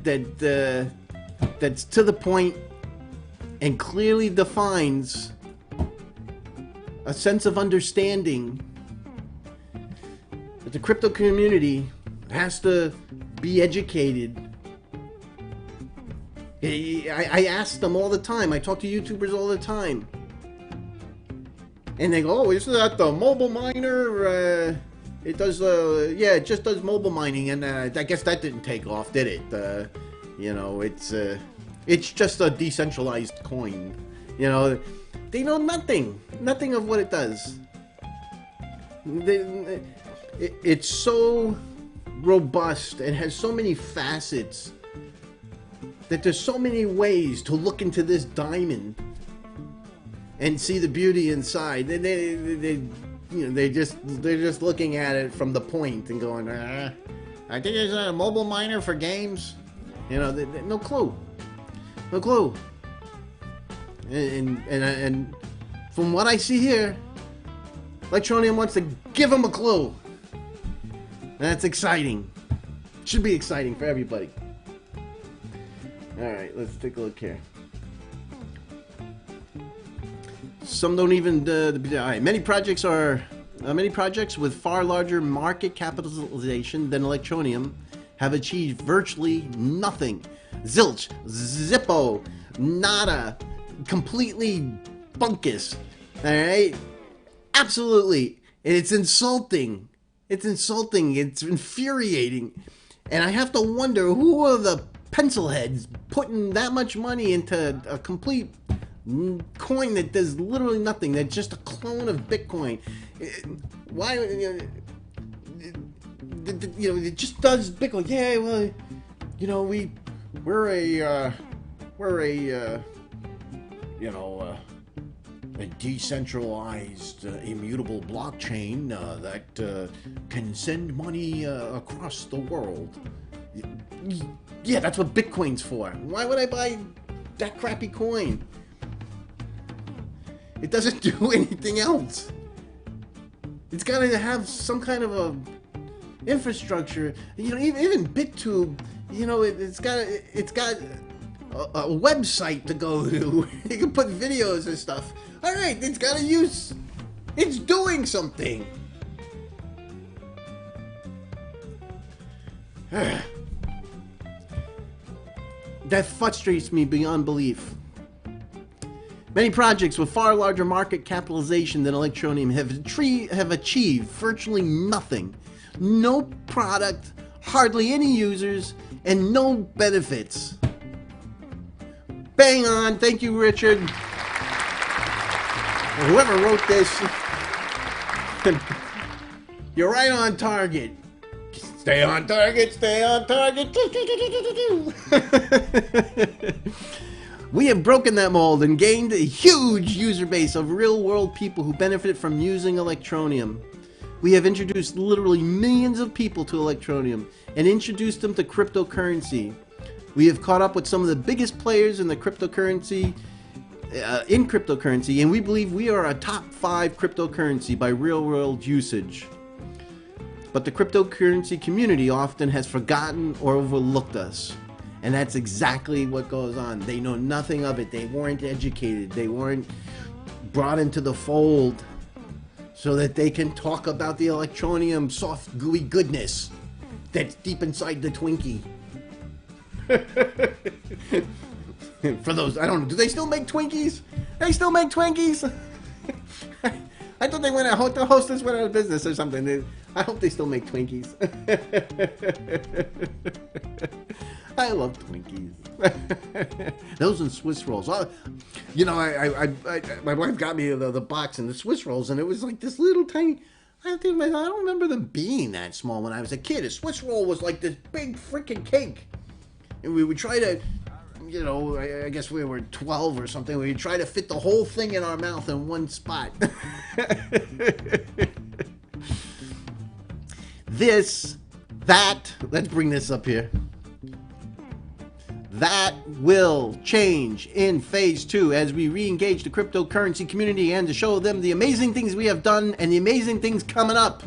to the point and clearly defines a sense of understanding that the crypto community has to be educated. I ask them all the time. I talk to YouTubers all the time. And they go, oh, isn't that the mobile miner? It does, yeah, it just does mobile mining. And I guess that didn't take off, did it? You know, it's just a decentralized coin. You know, they know nothing of what it does. It's so robust and has so many facets that there's so many ways to look into this diamond and see the beauty inside. They're just looking at it from the point and going, I think there's a mobile miner for games. You know, no clue. And from what I see here, Electroneum wants to give them a clue. That's exciting. Should be exciting for everybody. Alright, let's take a look here. Some don't even... Alright, many projects with far larger market capitalization than Electroneum have achieved virtually nothing. Zilch, zippo, nada, completely bunkus. Alright? Absolutely. It's insulting. It's infuriating. And I have to wonder who are the pencil heads putting that much money into a complete coin that does literally nothing. That's just a clone of Bitcoin. Why, you know, it just does Bitcoin. Yeah, well, you know, we're a decentralized, immutable blockchain that can send money across the world. Yeah, that's what Bitcoin's for. Why would I buy that crappy coin? It doesn't do anything else. It's got to have some kind of a infrastructure. You know, even BitTube, you know, it's got a website to go to. You can put videos and stuff. All right, it's got a use. It's doing something. That frustrates me beyond belief. Many projects with far larger market capitalization than Electroneum have achieved virtually nothing. No product, hardly any users, and no benefits. Bang on. Thank you, Richard. Whoever wrote this, you're right on target. Stay on target, stay on target. We have broken that mold and gained a huge user base of real-world people who benefit from using Electroneum. We have introduced literally millions of people to Electroneum and introduced them to cryptocurrency. We have caught up with some of the biggest players in the cryptocurrency, and we believe we are a top 5 cryptocurrency by real-world usage. But the cryptocurrency community often has forgotten or overlooked us. And that's exactly what goes on. They know nothing of it. They weren't educated. They weren't brought into the fold so that they can talk about the Electroneum soft, gooey goodness that's deep inside the Twinkie. For those, I don't know, do they still make Twinkies? They still make Twinkies? I thought they went out. The hostess went out of business or something. I hope they still make Twinkies. I love Twinkies. Those and Swiss rolls. You know, my wife got me the box and the Swiss rolls, and it was like this little tiny. I don't remember them being that small when I was a kid. A Swiss roll was like this big freaking cake, and we would try to, you know, I guess we were 12 or something. We would try to fit the whole thing in our mouth in one spot. Let's bring this up here. That will change in phase 2 as we re-engage the cryptocurrency community and to show them the amazing things we have done and the amazing things coming up.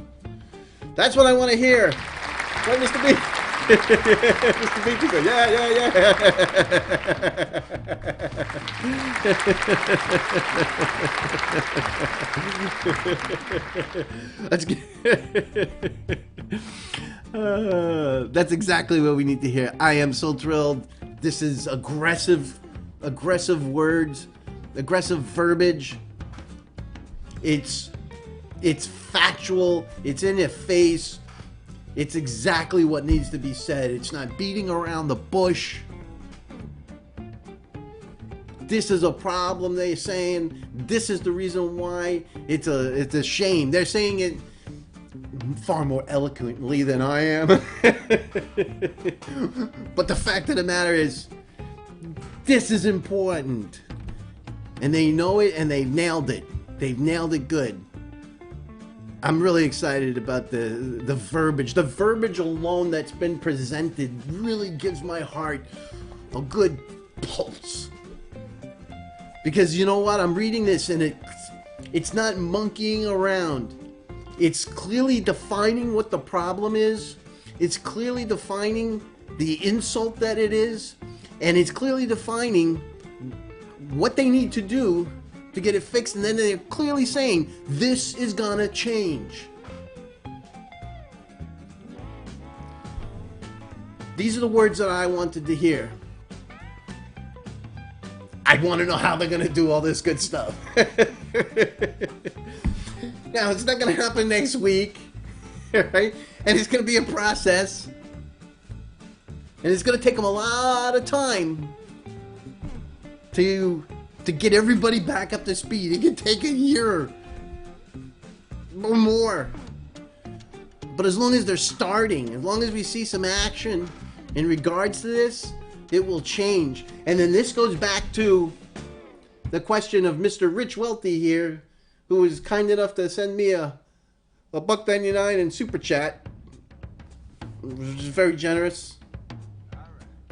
That's what I want to hear. Right, Mr. B? Mr. B said, yeah. That's exactly what we need to hear. I am so thrilled. This is aggressive words, aggressive verbiage. It's factual. It's in your face. It's exactly what needs to be said. It's not beating around the bush. This is a problem, they're saying. This is the reason why. It's a shame. They're saying it far more eloquently than I am. But the fact of the matter is, this is important. And they know it, and they've nailed it. They've nailed it good. I'm really excited about the verbiage. The verbiage alone that's been presented really gives my heart a good pulse. Because you know what? I'm reading this, and it's not monkeying around. It's clearly defining what the problem is. It's clearly defining the insult that it is. And it's clearly defining what they need to do to get it fixed. And then they're clearly saying, this is gonna change. These are the words that I wanted to hear. I want to know how they're gonna do all this good stuff. Now, it's not going to happen next week, right? And it's going to be a process. And it's going to take them a lot of time to get everybody back up to speed. It could take a year or more. But as long as they're starting, as long as we see some action in regards to this, it will change. And then this goes back to the question of Mr. Rich Welty here, who was kind enough to send me a $1.99 in super chat, which is very generous.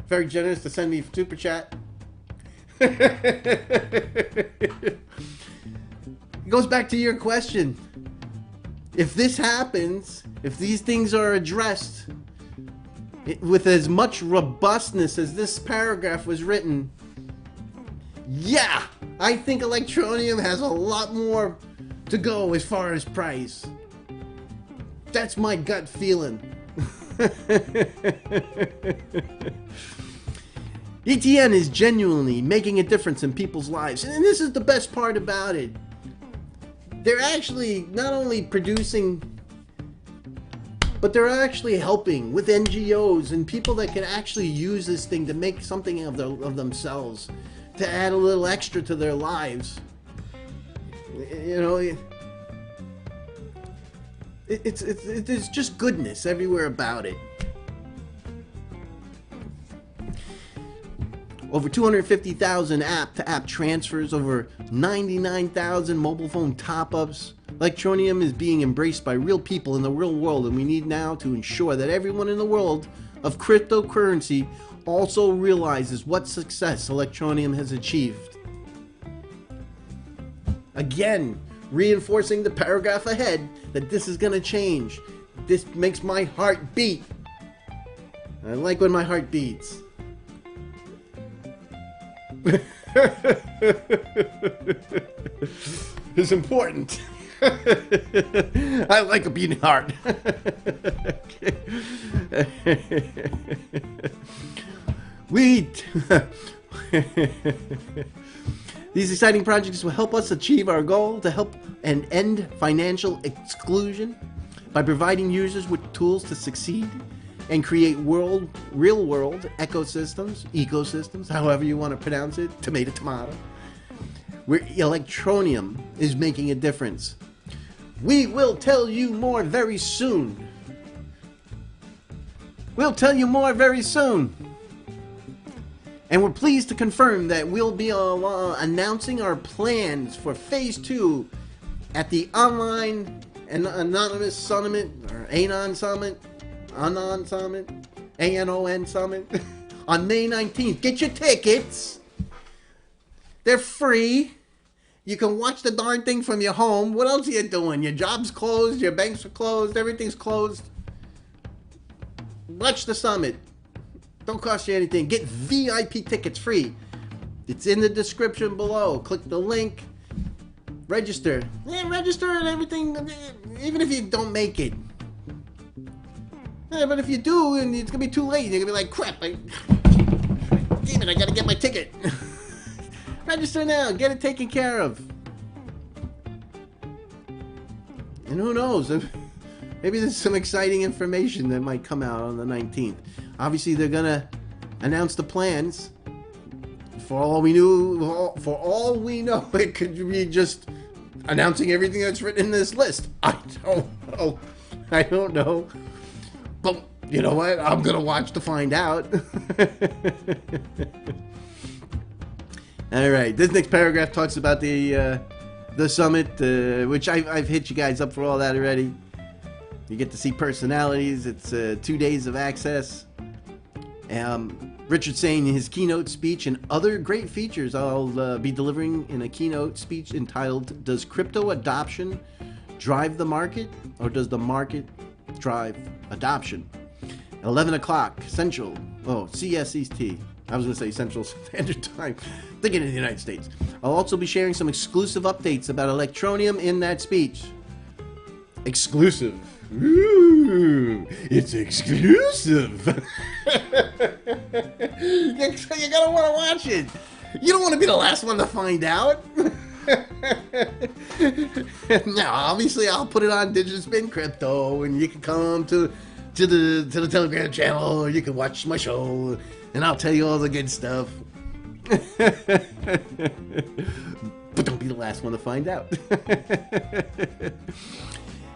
Very generous to send me super chat. It goes back to your question. If this happens, if these things are addressed with as much robustness as this paragraph was written, yeah, I think Electroneum has a lot more to go as far as price. That's my gut feeling. ETN is genuinely making a difference in people's lives, and this is the best part about it. They're actually not only producing, but they're actually helping with NGOs and people that can actually use this thing to make something of themselves, to add a little extra to their lives. You know, it's just goodness everywhere about it. Over 250,000 app-to-app transfers, over 99,000 mobile phone top-ups. Electroneum is being embraced by real people in the real world, and we need now to ensure that everyone in the world of cryptocurrency also realizes what success Electroneum has achieved. Again, reinforcing the paragraph ahead that this is going to change. This makes my heart beat. I like when my heart beats. It's important. I like a beating heart. These exciting projects will help us achieve our goal to help and end financial exclusion by providing users with tools to succeed and create real-world ecosystems, however you want to pronounce it, tomato, where Electroneum is making a difference. We will tell you more very soon. We'll tell you more very soon. And we're pleased to confirm that we'll be announcing our plans for Phase 2 at the online and Anonymous Summit, or ANON Summit, ANON Summit, on May 19th. Get your tickets. They're free. You can watch the darn thing from your home. What else are you doing? Your job's closed, your banks are closed, everything's closed. Watch the summit. Don't cost you anything. Get VIP tickets free. It's in the description below. Click the link. Register. Yeah, register and everything, even if you don't make it. Yeah, but if you do, and it's going to be too late, you're going to be like, crap, damn it, I got to get my ticket. Register now. Get it taken care of. And who knows? Maybe there's some exciting information that might come out on the 19th. Obviously, they're going to announce the plans. For all we know, it could be just announcing everything that's written in this list. I don't know. But you know what? I'm going to watch to find out. All right. This next paragraph talks about the summit, which I've hit you guys up for all that already. You get to see personalities. It's 2 days of access. Richard saying in his keynote speech and other great features I'll be delivering in a keynote speech entitled, Does Crypto Adoption Drive the Market, or Does the Market Drive Adoption? 11 o'clock Central, CSET. I was going to say Central Standard Time, thinking in the United States. I'll also be sharing some exclusive updates about Electroneum in that speech. Exclusive. Ooh, it's exclusive. You're gonna want to watch it. You don't want to be the last one to find out. Now, obviously, I'll put it on Digitspin Crypto, and you can come to the Telegram channel, or you can watch my show, and I'll tell you all the good stuff. But don't be the last one to find out.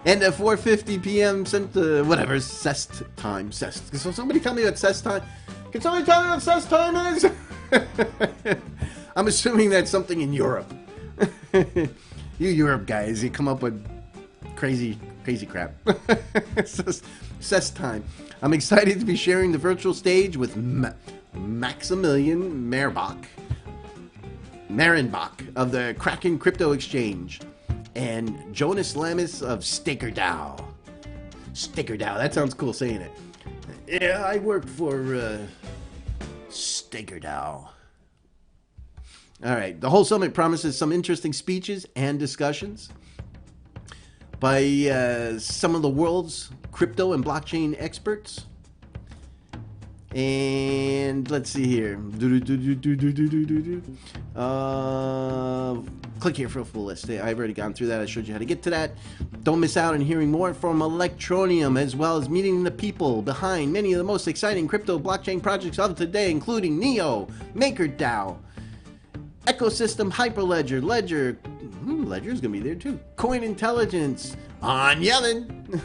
And at 4:50 p.m. whatever, CEST time. CEST. So somebody tell me what CEST time. Can somebody tell me what CEST time is? I'm assuming that's something in Europe. You Europe guys, you come up with crazy crap. CEST time. I'm excited to be sharing the virtual stage with Maximilian Marenbach of the Kraken Crypto Exchange. And Jonas Lamis of StakerDAO. StakerDAO, that sounds cool saying it. Yeah, I work for StakerDAO. Alright, the whole summit promises some interesting speeches and discussions by some of the world's crypto and blockchain experts. And let's see here. Click here for a full list. I've already gone through that. I showed you how to get to that. Don't miss out on hearing more from Electroneum, as well as meeting the people behind many of the most exciting crypto blockchain projects of today, including Neo, MakerDAO, Ecosystem, Hyperledger, Ledger. Ledger's gonna be there too. Coin Intelligence, on Yevon.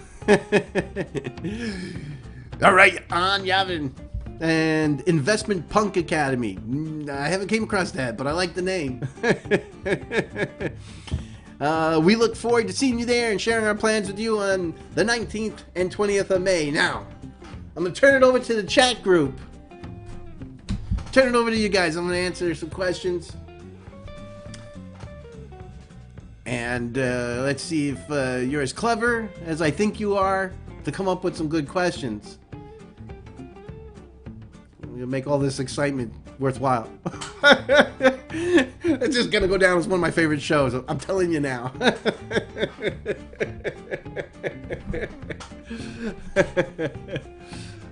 All right, on Yevon. And Investment Punk Academy. I haven't came across that, but I like the name. We look forward to seeing you there and sharing our plans with you on the 19th and 20th of May. Now, I'm going to turn it over to the chat group. Turn it over to you guys. I'm going to answer some questions. And let's see if you're as clever as I think you are to come up with some good questions. We'll make all this excitement worthwhile. It's just gonna go down as one of my favorite shows. I'm telling you now.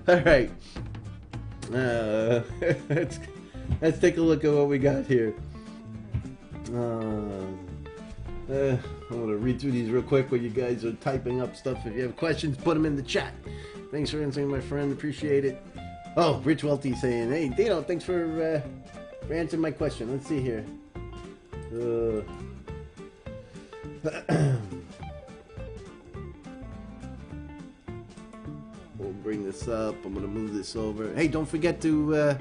All right. Let's take a look at what we got here. I'm gonna read through these real quick while you guys are typing up stuff. If you have questions, put them in the chat. Thanks for answering, my friend. Appreciate it. Oh, Rich Welty saying, "Hey, Dino, thanks for answering my question." Let's see here. We'll bring this up. I'm gonna move this over. Hey, don't forget to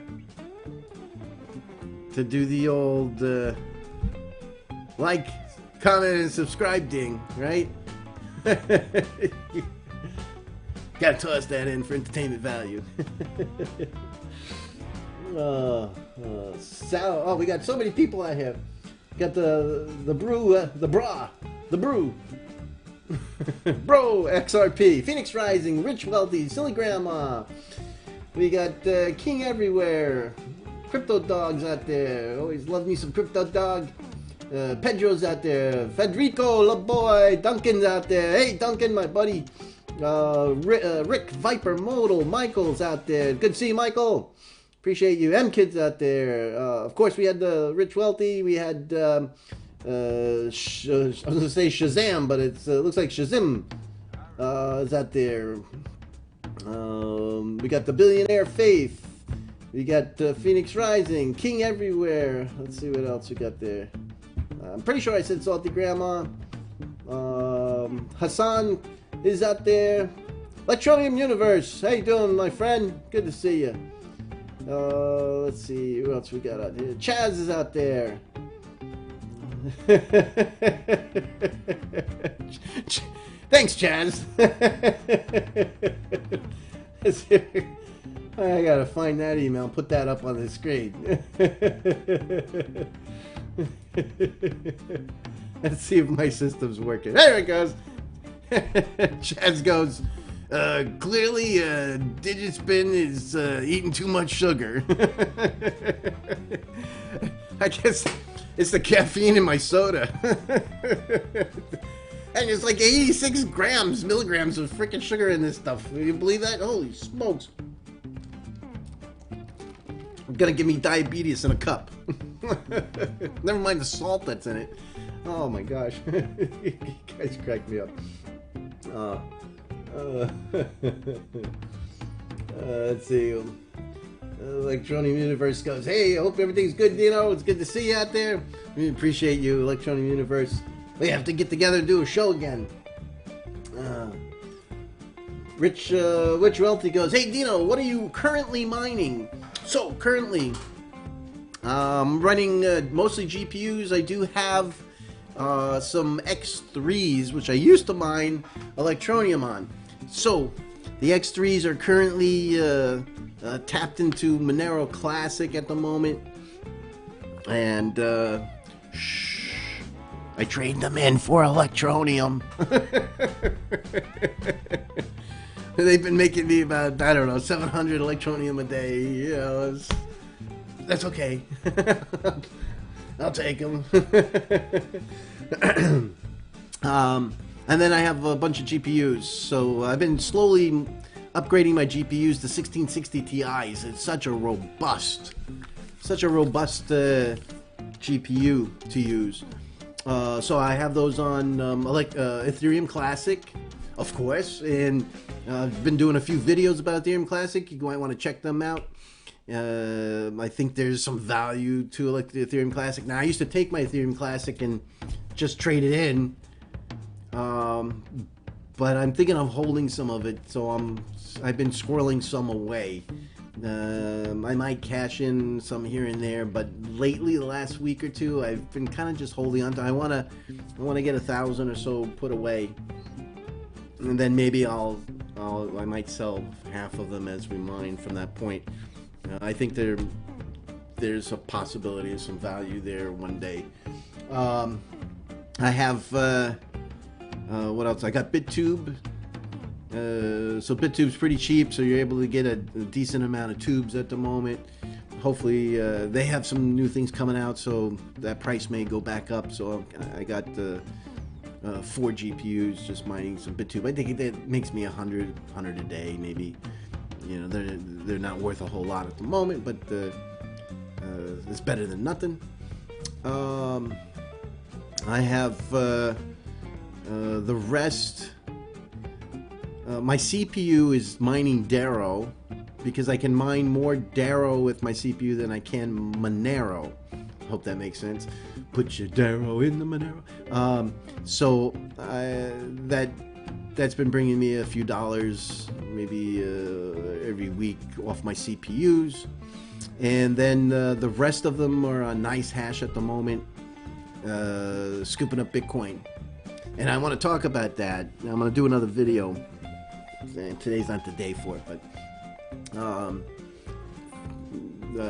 do the old like, comment, and subscribe ding, right? Gotta toss that in for entertainment value. Oh, we got so many people out here. Got the brew, the brew. Bro, XRP, Phoenix Rising, Rich Wealthy, Silly Grandma. We got King Everywhere, Crypto Dogs out there. Always love me some Crypto Dog. Pedro's out there. Federico, love boy. Duncan's out there. Hey, Duncan, my buddy. Rick, Viper, Modal, Michael's out there. Good to see you, Michael. Appreciate you. M-Kid's out there. Of course, we had the Rich Wealthy. We had, I was going to say Shazam, but it looks like Shazam is out there. We got the Billionaire Faith. We got Phoenix Rising, King Everywhere. Let's see what else we got there. I'm pretty sure I said Salty Grandma. Hassan is out there. Electroneum Universe. How you doing, my friend? Good to see you. Let's see who else we got out here. Chaz is out there. Thanks, Chaz. I gotta find that email and put that up on the screen. Let's see if my system's working. There it goes. Chaz goes, clearly Digitspin is eating too much sugar. I guess it's the caffeine in my soda. And it's like 86 milligrams of freaking sugar in this stuff. Can you believe that? Holy smokes. Gonna give me diabetes in a cup. Never mind the salt that's in it. Oh my gosh. You guys crack me up. Let's see. Electronium Universe goes, hey, I hope everything's good, Dino. It's good to see you out there. We appreciate you, Electronium Universe. We have to get together and do a show again. Rich Wealthy goes, hey, Dino, what are you currently mining? So, currently, I'm running mostly GPUs. I do have some X3s, which I used to mine Electroneum on. So, the X3s are currently tapped into Monero Classic at the moment. And, I trade them in for Electroneum. They've been making me about, I don't know, 700 Electroneum a day. You know, that's okay. I'll take them. And then I have a bunch of GPUs. So I've been slowly upgrading my GPUs to 1660 Ti's. It's such a robust GPU to use. So I have those on Ethereum Classic, of course, and I've been doing a few videos about Ethereum Classic. You might want to check them out. I think there's some value to the Ethereum Classic. Now, I used to take my Ethereum Classic and just trade it in, but I'm thinking of holding some of it, so I've been squirreling some away. I might cash in some here and there, but lately, the last week or two, I've been kind of just holding on to. I want to get 1,000 or so put away, and then maybe I might sell half of them as we mine from that point. I think there's a possibility of some value there one day. I have what else? I got BitTube. So BitTube's pretty cheap, so you're able to get a decent amount of tubes at the moment. Hopefully they have some new things coming out, so that price may go back up. So I got 4 GPUs just mining some BitTube. I think that makes me 100 a day, maybe. You know, they're not worth a whole lot at the moment, but it's better than nothing. I have the rest. My CPU is mining Darrow because I can mine more Darrow with my CPU than I can Monero. Hope that makes sense. Put your Darrow in the Monero. So that's been bringing me a few dollars, maybe every week off my CPUs. And then the rest of them are on nice hash at the moment, scooping up Bitcoin. And I want to talk about that. I'm going to do another video. Today's not the day for it, but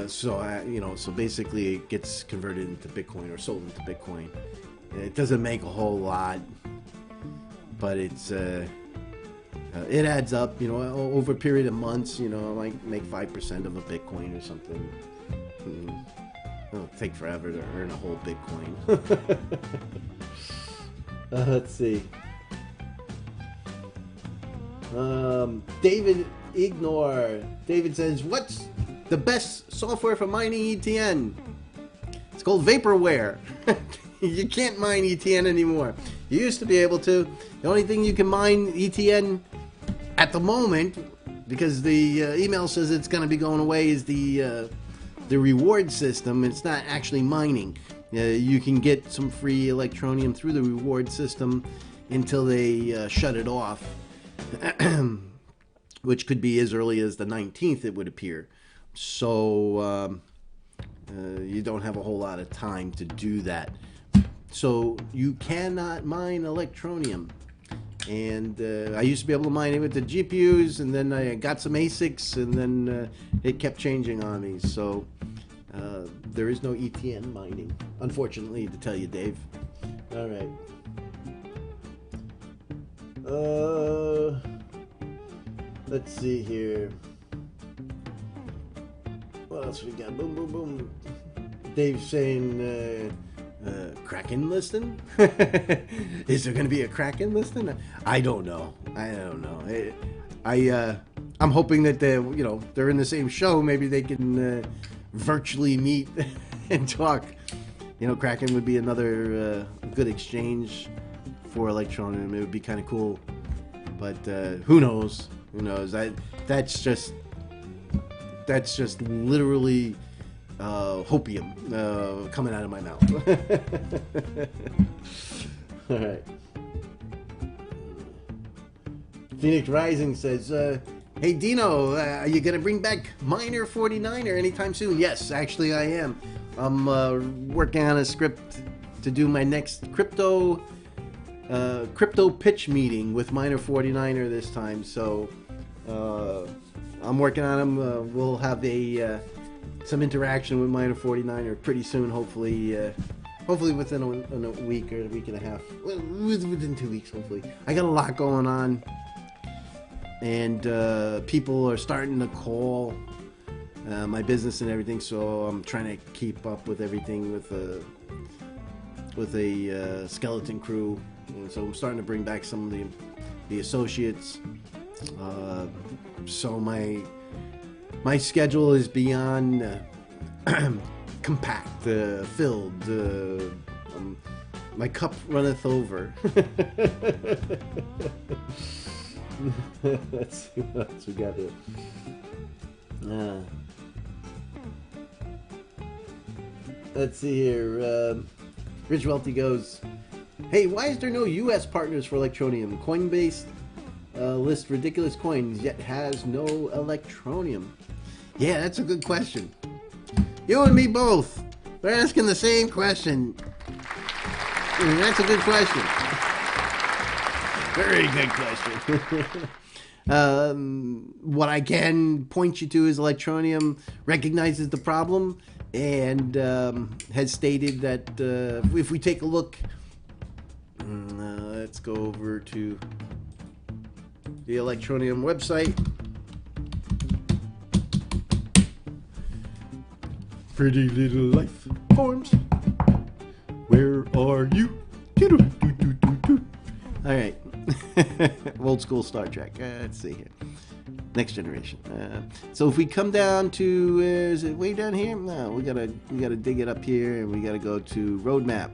so basically it gets converted into Bitcoin or sold into Bitcoin. It doesn't make a whole lot, but it adds up. Over a period of months, I might make 5% of a Bitcoin or something. It'll take forever to earn a whole Bitcoin. Let's see. David Ignore. David says, what's the best software for mining ETN? It's called Vaporware. You can't mine ETN anymore. You used to be able to. The only thing you can mine ETN at the moment, because the email says it's going to be going away, is the reward system. It's not actually mining. You can get some free Electroneum through the reward system until they shut it off. Which could be as early as the 19th, it would appear. So you don't have a whole lot of time to do that. So you cannot mine Electroneum. And I used to be able to mine it with the GPUs, and then I got some ASICs, and then it kept changing on me. So there is no ETN mining, unfortunately, to tell you, Dave. All right. Let's see here. What else we got? Boom, boom, boom. Dave's saying, Kraken listing? Is there going to be a Kraken listing? I don't know. I'm hoping that they're in the same show. Maybe they can virtually meet and talk. Kraken would be another good exchange for Electronium. It would be kind of cool, but who knows? That's just literally hopium coming out of my mouth. All right. Phoenix Rising says, "Hey Dino, are you gonna bring back Miner 49er anytime soon?" Yes, actually I am. I'm working on a script to do my next crypto pitch meeting with Miner 49er this time. So I'm working on them. We'll have some interaction with Miner 49er pretty soon. Hopefully within a week or a week and a half. Within 2 weeks, hopefully. I got a lot going on, and people are starting to call my business and everything. So I'm trying to keep up with everything with a skeleton crew. And so I'm starting to bring back some of the associates. So my schedule is beyond compact, filled. My cup runneth over. Let's see what else we got here. Let's see here. Rich Wealthy goes, "Hey, why is there no U.S. partners for Electronium? Coinbase lists ridiculous coins, yet has no Electronium." Yeah, that's a good question. You and me both. We're asking the same question. That's a good question. Very good question. What I can point you to is Electronium recognizes the problem and has stated that if we take a look, let's go over to the Electronium website. Pretty little life forms, where are you? All right. Old school Star Trek. Let's see here. Next Generation. So if we come down to, is it way down here? No, we gotta dig it up here, and we gotta go to Roadmap.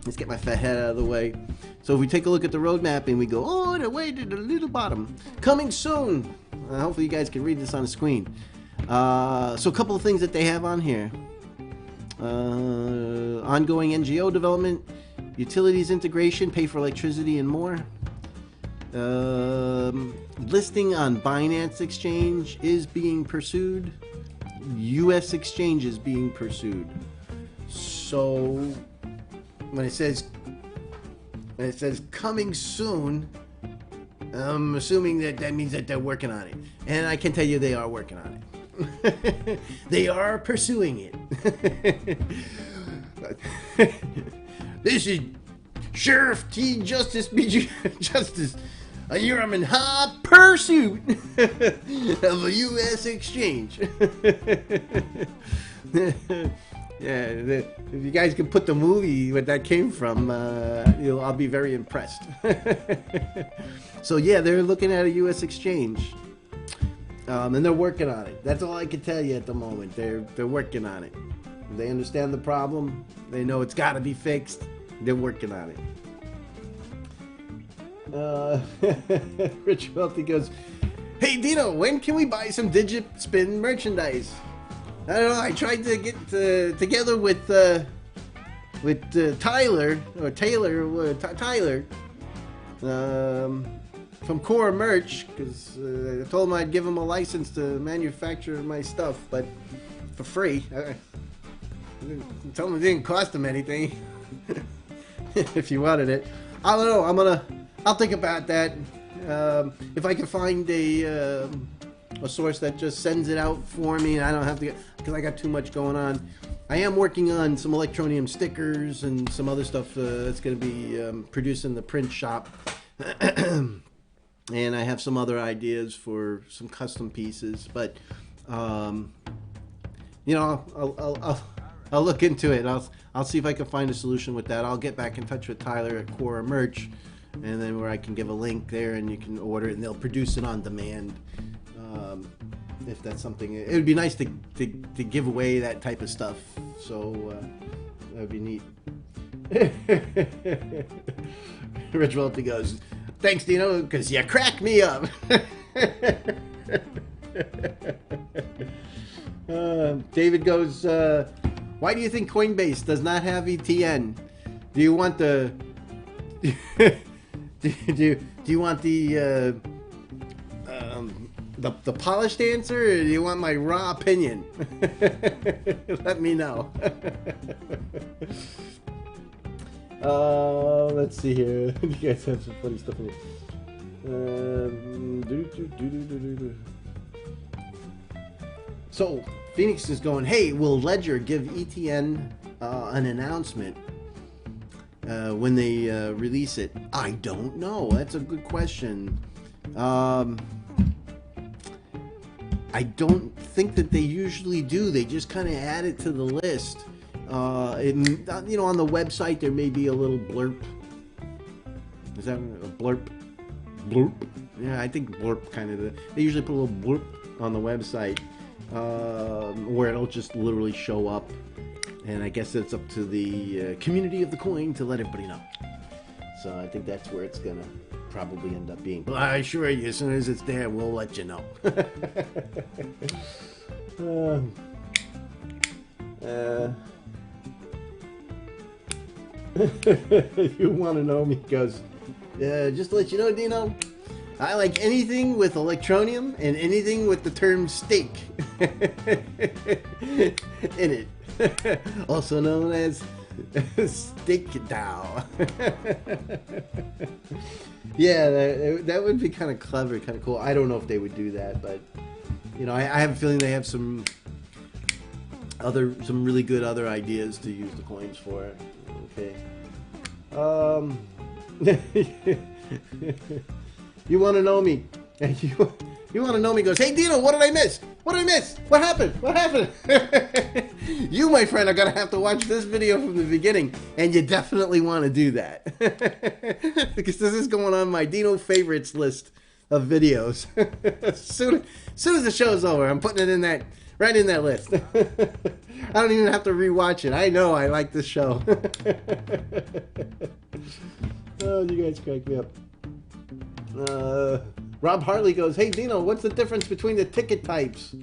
Let's get my fat head out of the way. So if we take a look at the roadmap and we go all the way to the little bottom, coming soon. Hopefully you guys can read this on the screen. So a couple of things that they have on here. Ongoing NGO development, utilities integration, pay for electricity and more. Listing on Binance Exchange is being pursued. US Exchange is being pursued. So when it says coming soon, I'm assuming that means that they're working on it. And I can tell you they are working on it. They are pursuing it. This is Sheriff T. Justice B.G. Justice. You're in hot pursuit of a U.S. exchange. Yeah, if you guys can put the movie where that came from, I'll be very impressed. So yeah, they're looking at a U.S. exchange, and they're working on it. That's all I can tell you at the moment. They're working on it. They understand the problem. They know it's got to be fixed. They're working on it. Rich Wealthy goes, "Hey Dino, when can we buy some Digitspin merchandise?" I don't know. I tried to get together with Tyler from Core Merch, because I told him I'd give him a license to manufacture my stuff, but for free. I told him it didn't cost him anything. If you wanted it, I don't know. I'll think about that. If I can find a source that just sends it out for me and I don't have to get, because I got too much going on. I am working on some Electroneum stickers and some other stuff that's going to be produced in the print shop. And I have some other ideas for some custom pieces, but I'll look into it. I'll see if I can find a solution with that. I'll get back in touch with Tyler at Core Merch, and then where I can give a link there and you can order it and they'll produce it on demand. If that's something, it would be nice to give away that type of stuff. So that would be neat. Rich Welty goes, "Thanks, Dino, because you crack me up." David goes, "Why do you think Coinbase does not have ETN? Do you want the do you want the polished answer, or do you want my raw opinion?" Let me know. Let's see here. You guys have some funny stuff in here. So Phoenix is going, "Hey, will Ledger give ETN an announcement when they release it?" I don't know. That's a good question. I don't think that they usually do. They just kind of add it to the list. On the website there may be a little blurb. Is that a blurb? Blurb? Yeah, I think blurb kind of. They usually put a little blurb on the website where it'll just literally show up. And I guess it's up to the community of the coin to let everybody know. So I think that's where it's gonna probably end up being. But I assure you, as soon as it's there, we'll let you know. You want to know me? Goes, just to let you know, Dino, I like anything with Electroneum and anything with the term stake in it. Also known as Stake DAO. Yeah, that would be kind of clever, kind of cool. I don't know if they would do that, but I have a feeling they have some really good other ideas to use the coins for. Okay. You want to know me? You want to know me? Goes, "Hey Dino, what did I miss? What did I miss? What happened? What happened?" You, my friend, are gonna have to watch this video from the beginning, and you definitely want to do that because this is going on my Dino favorites list of videos. As soon as the show's over, I'm putting it in that Right in that list. I don't even have to rewatch it. I know I like this show. Oh, you guys crack me up. Rob Hartley goes, hey Dino, what's the difference between the ticket types?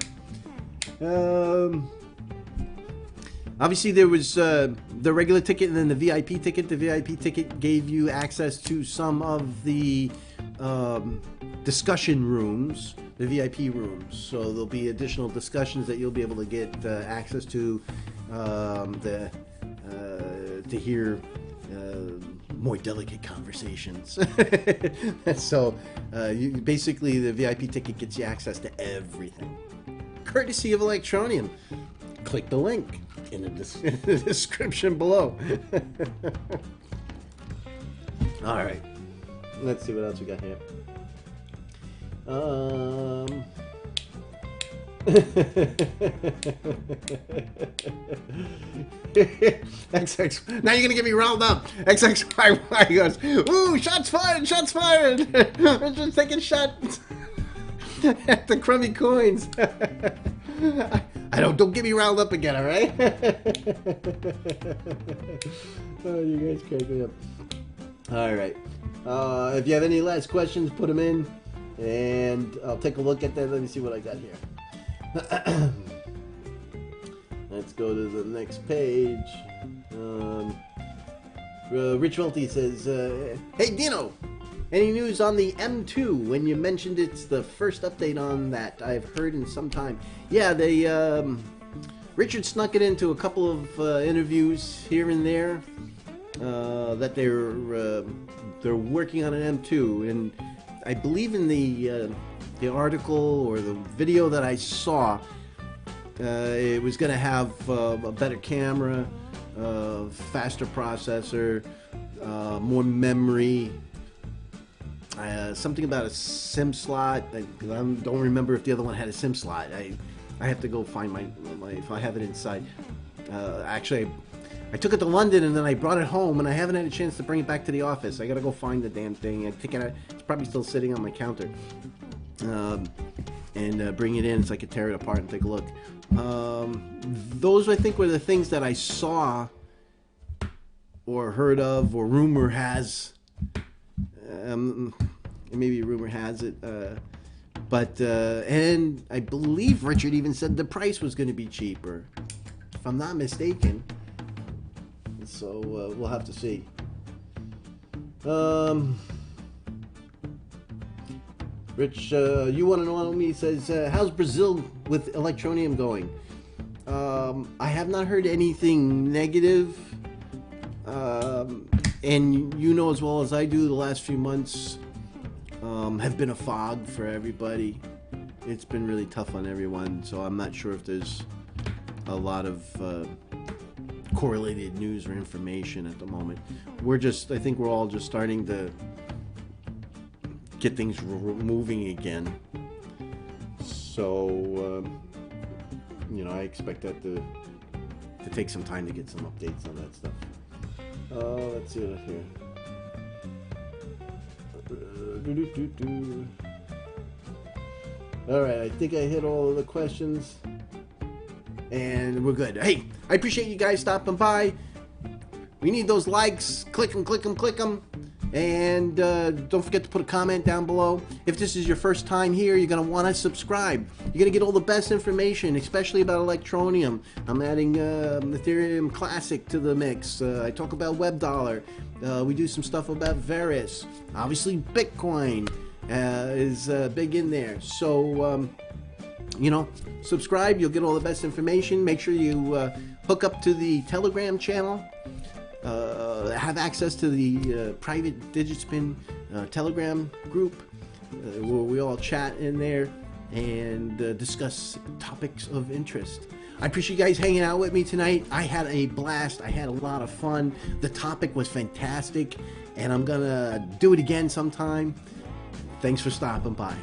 Obviously there was the regular ticket and then the VIP ticket. The VIP ticket gave you access to some of the discussion rooms, the VIP rooms. So there'll be additional discussions that you'll be able to get access to hear more delicate conversations. So basically the VIP ticket gets you access to everything, courtesy of Electroneum. Click the link in the description below. All right, let's see what else we got here. XX, now you're gonna get me riled up. XXYY goes, ooh, shots fired, shots fired. I'm just taking shots at the crummy coins. I don't get me riled up again, all right? Oh, you guys crack me up. All right. If you have any last questions, put them in, and I'll take a look at them. Let me see what I got here. Let's go to the next page. Rich Welty says, hey Dino, any news on the M2? When you mentioned it's the first update on that, I've heard in some time. Yeah, they Richard snuck it into a couple of interviews here and there that they're working on an M2, and I believe in the article or the video that I saw, it was going to have a better camera, faster processor, more memory, something about a SIM slot. I don't remember if the other one had a SIM slot. I have to go find my if I have it inside. Actually, I took it to London and then I brought it home, and I haven't had a chance to bring it back to the office. I gotta go find the damn thing. I think it's probably still sitting on my counter. And bring it in so I could tear it apart and take a look. Those, I think, were the things that I saw or heard of, or rumor has. Maybe rumor has it. But and I believe Richard even said the price was going to be cheaper, if I'm not mistaken. So we'll have to see. Rich, you want to know me, says, how's Brazil with Electroneum going? I have not heard anything negative. And you know as well as I do, the last few months have been a fog for everybody. It's been really tough on everyone, so I'm not sure if there's a lot of correlated news or information at the moment. I think we're all just starting to get things moving again. So, I expect that to take some time to get some updates on that stuff. Let's see what here. All right, I think I hit all of the questions, and we're good. Hey, I appreciate you guys stopping by. We need those likes. Click them, click them, click them. And don't forget to put a comment down below. If this is your first time here, you're going to want to subscribe. You're going to get all the best information, especially about Electroneum. I'm adding Ethereum Classic to the mix. I talk about WebDollar. We do some stuff about Varus. Obviously, Bitcoin is big in there. So, subscribe. You'll get all the best information. Make sure you hook up to the Telegram channel. Have access to the private Digitspin Telegram group where we all chat in there and discuss topics of interest. I appreciate you guys hanging out with me tonight. I had a blast. I had a lot of fun. The topic was fantastic, and I'm gonna do it again sometime. Thanks for stopping by.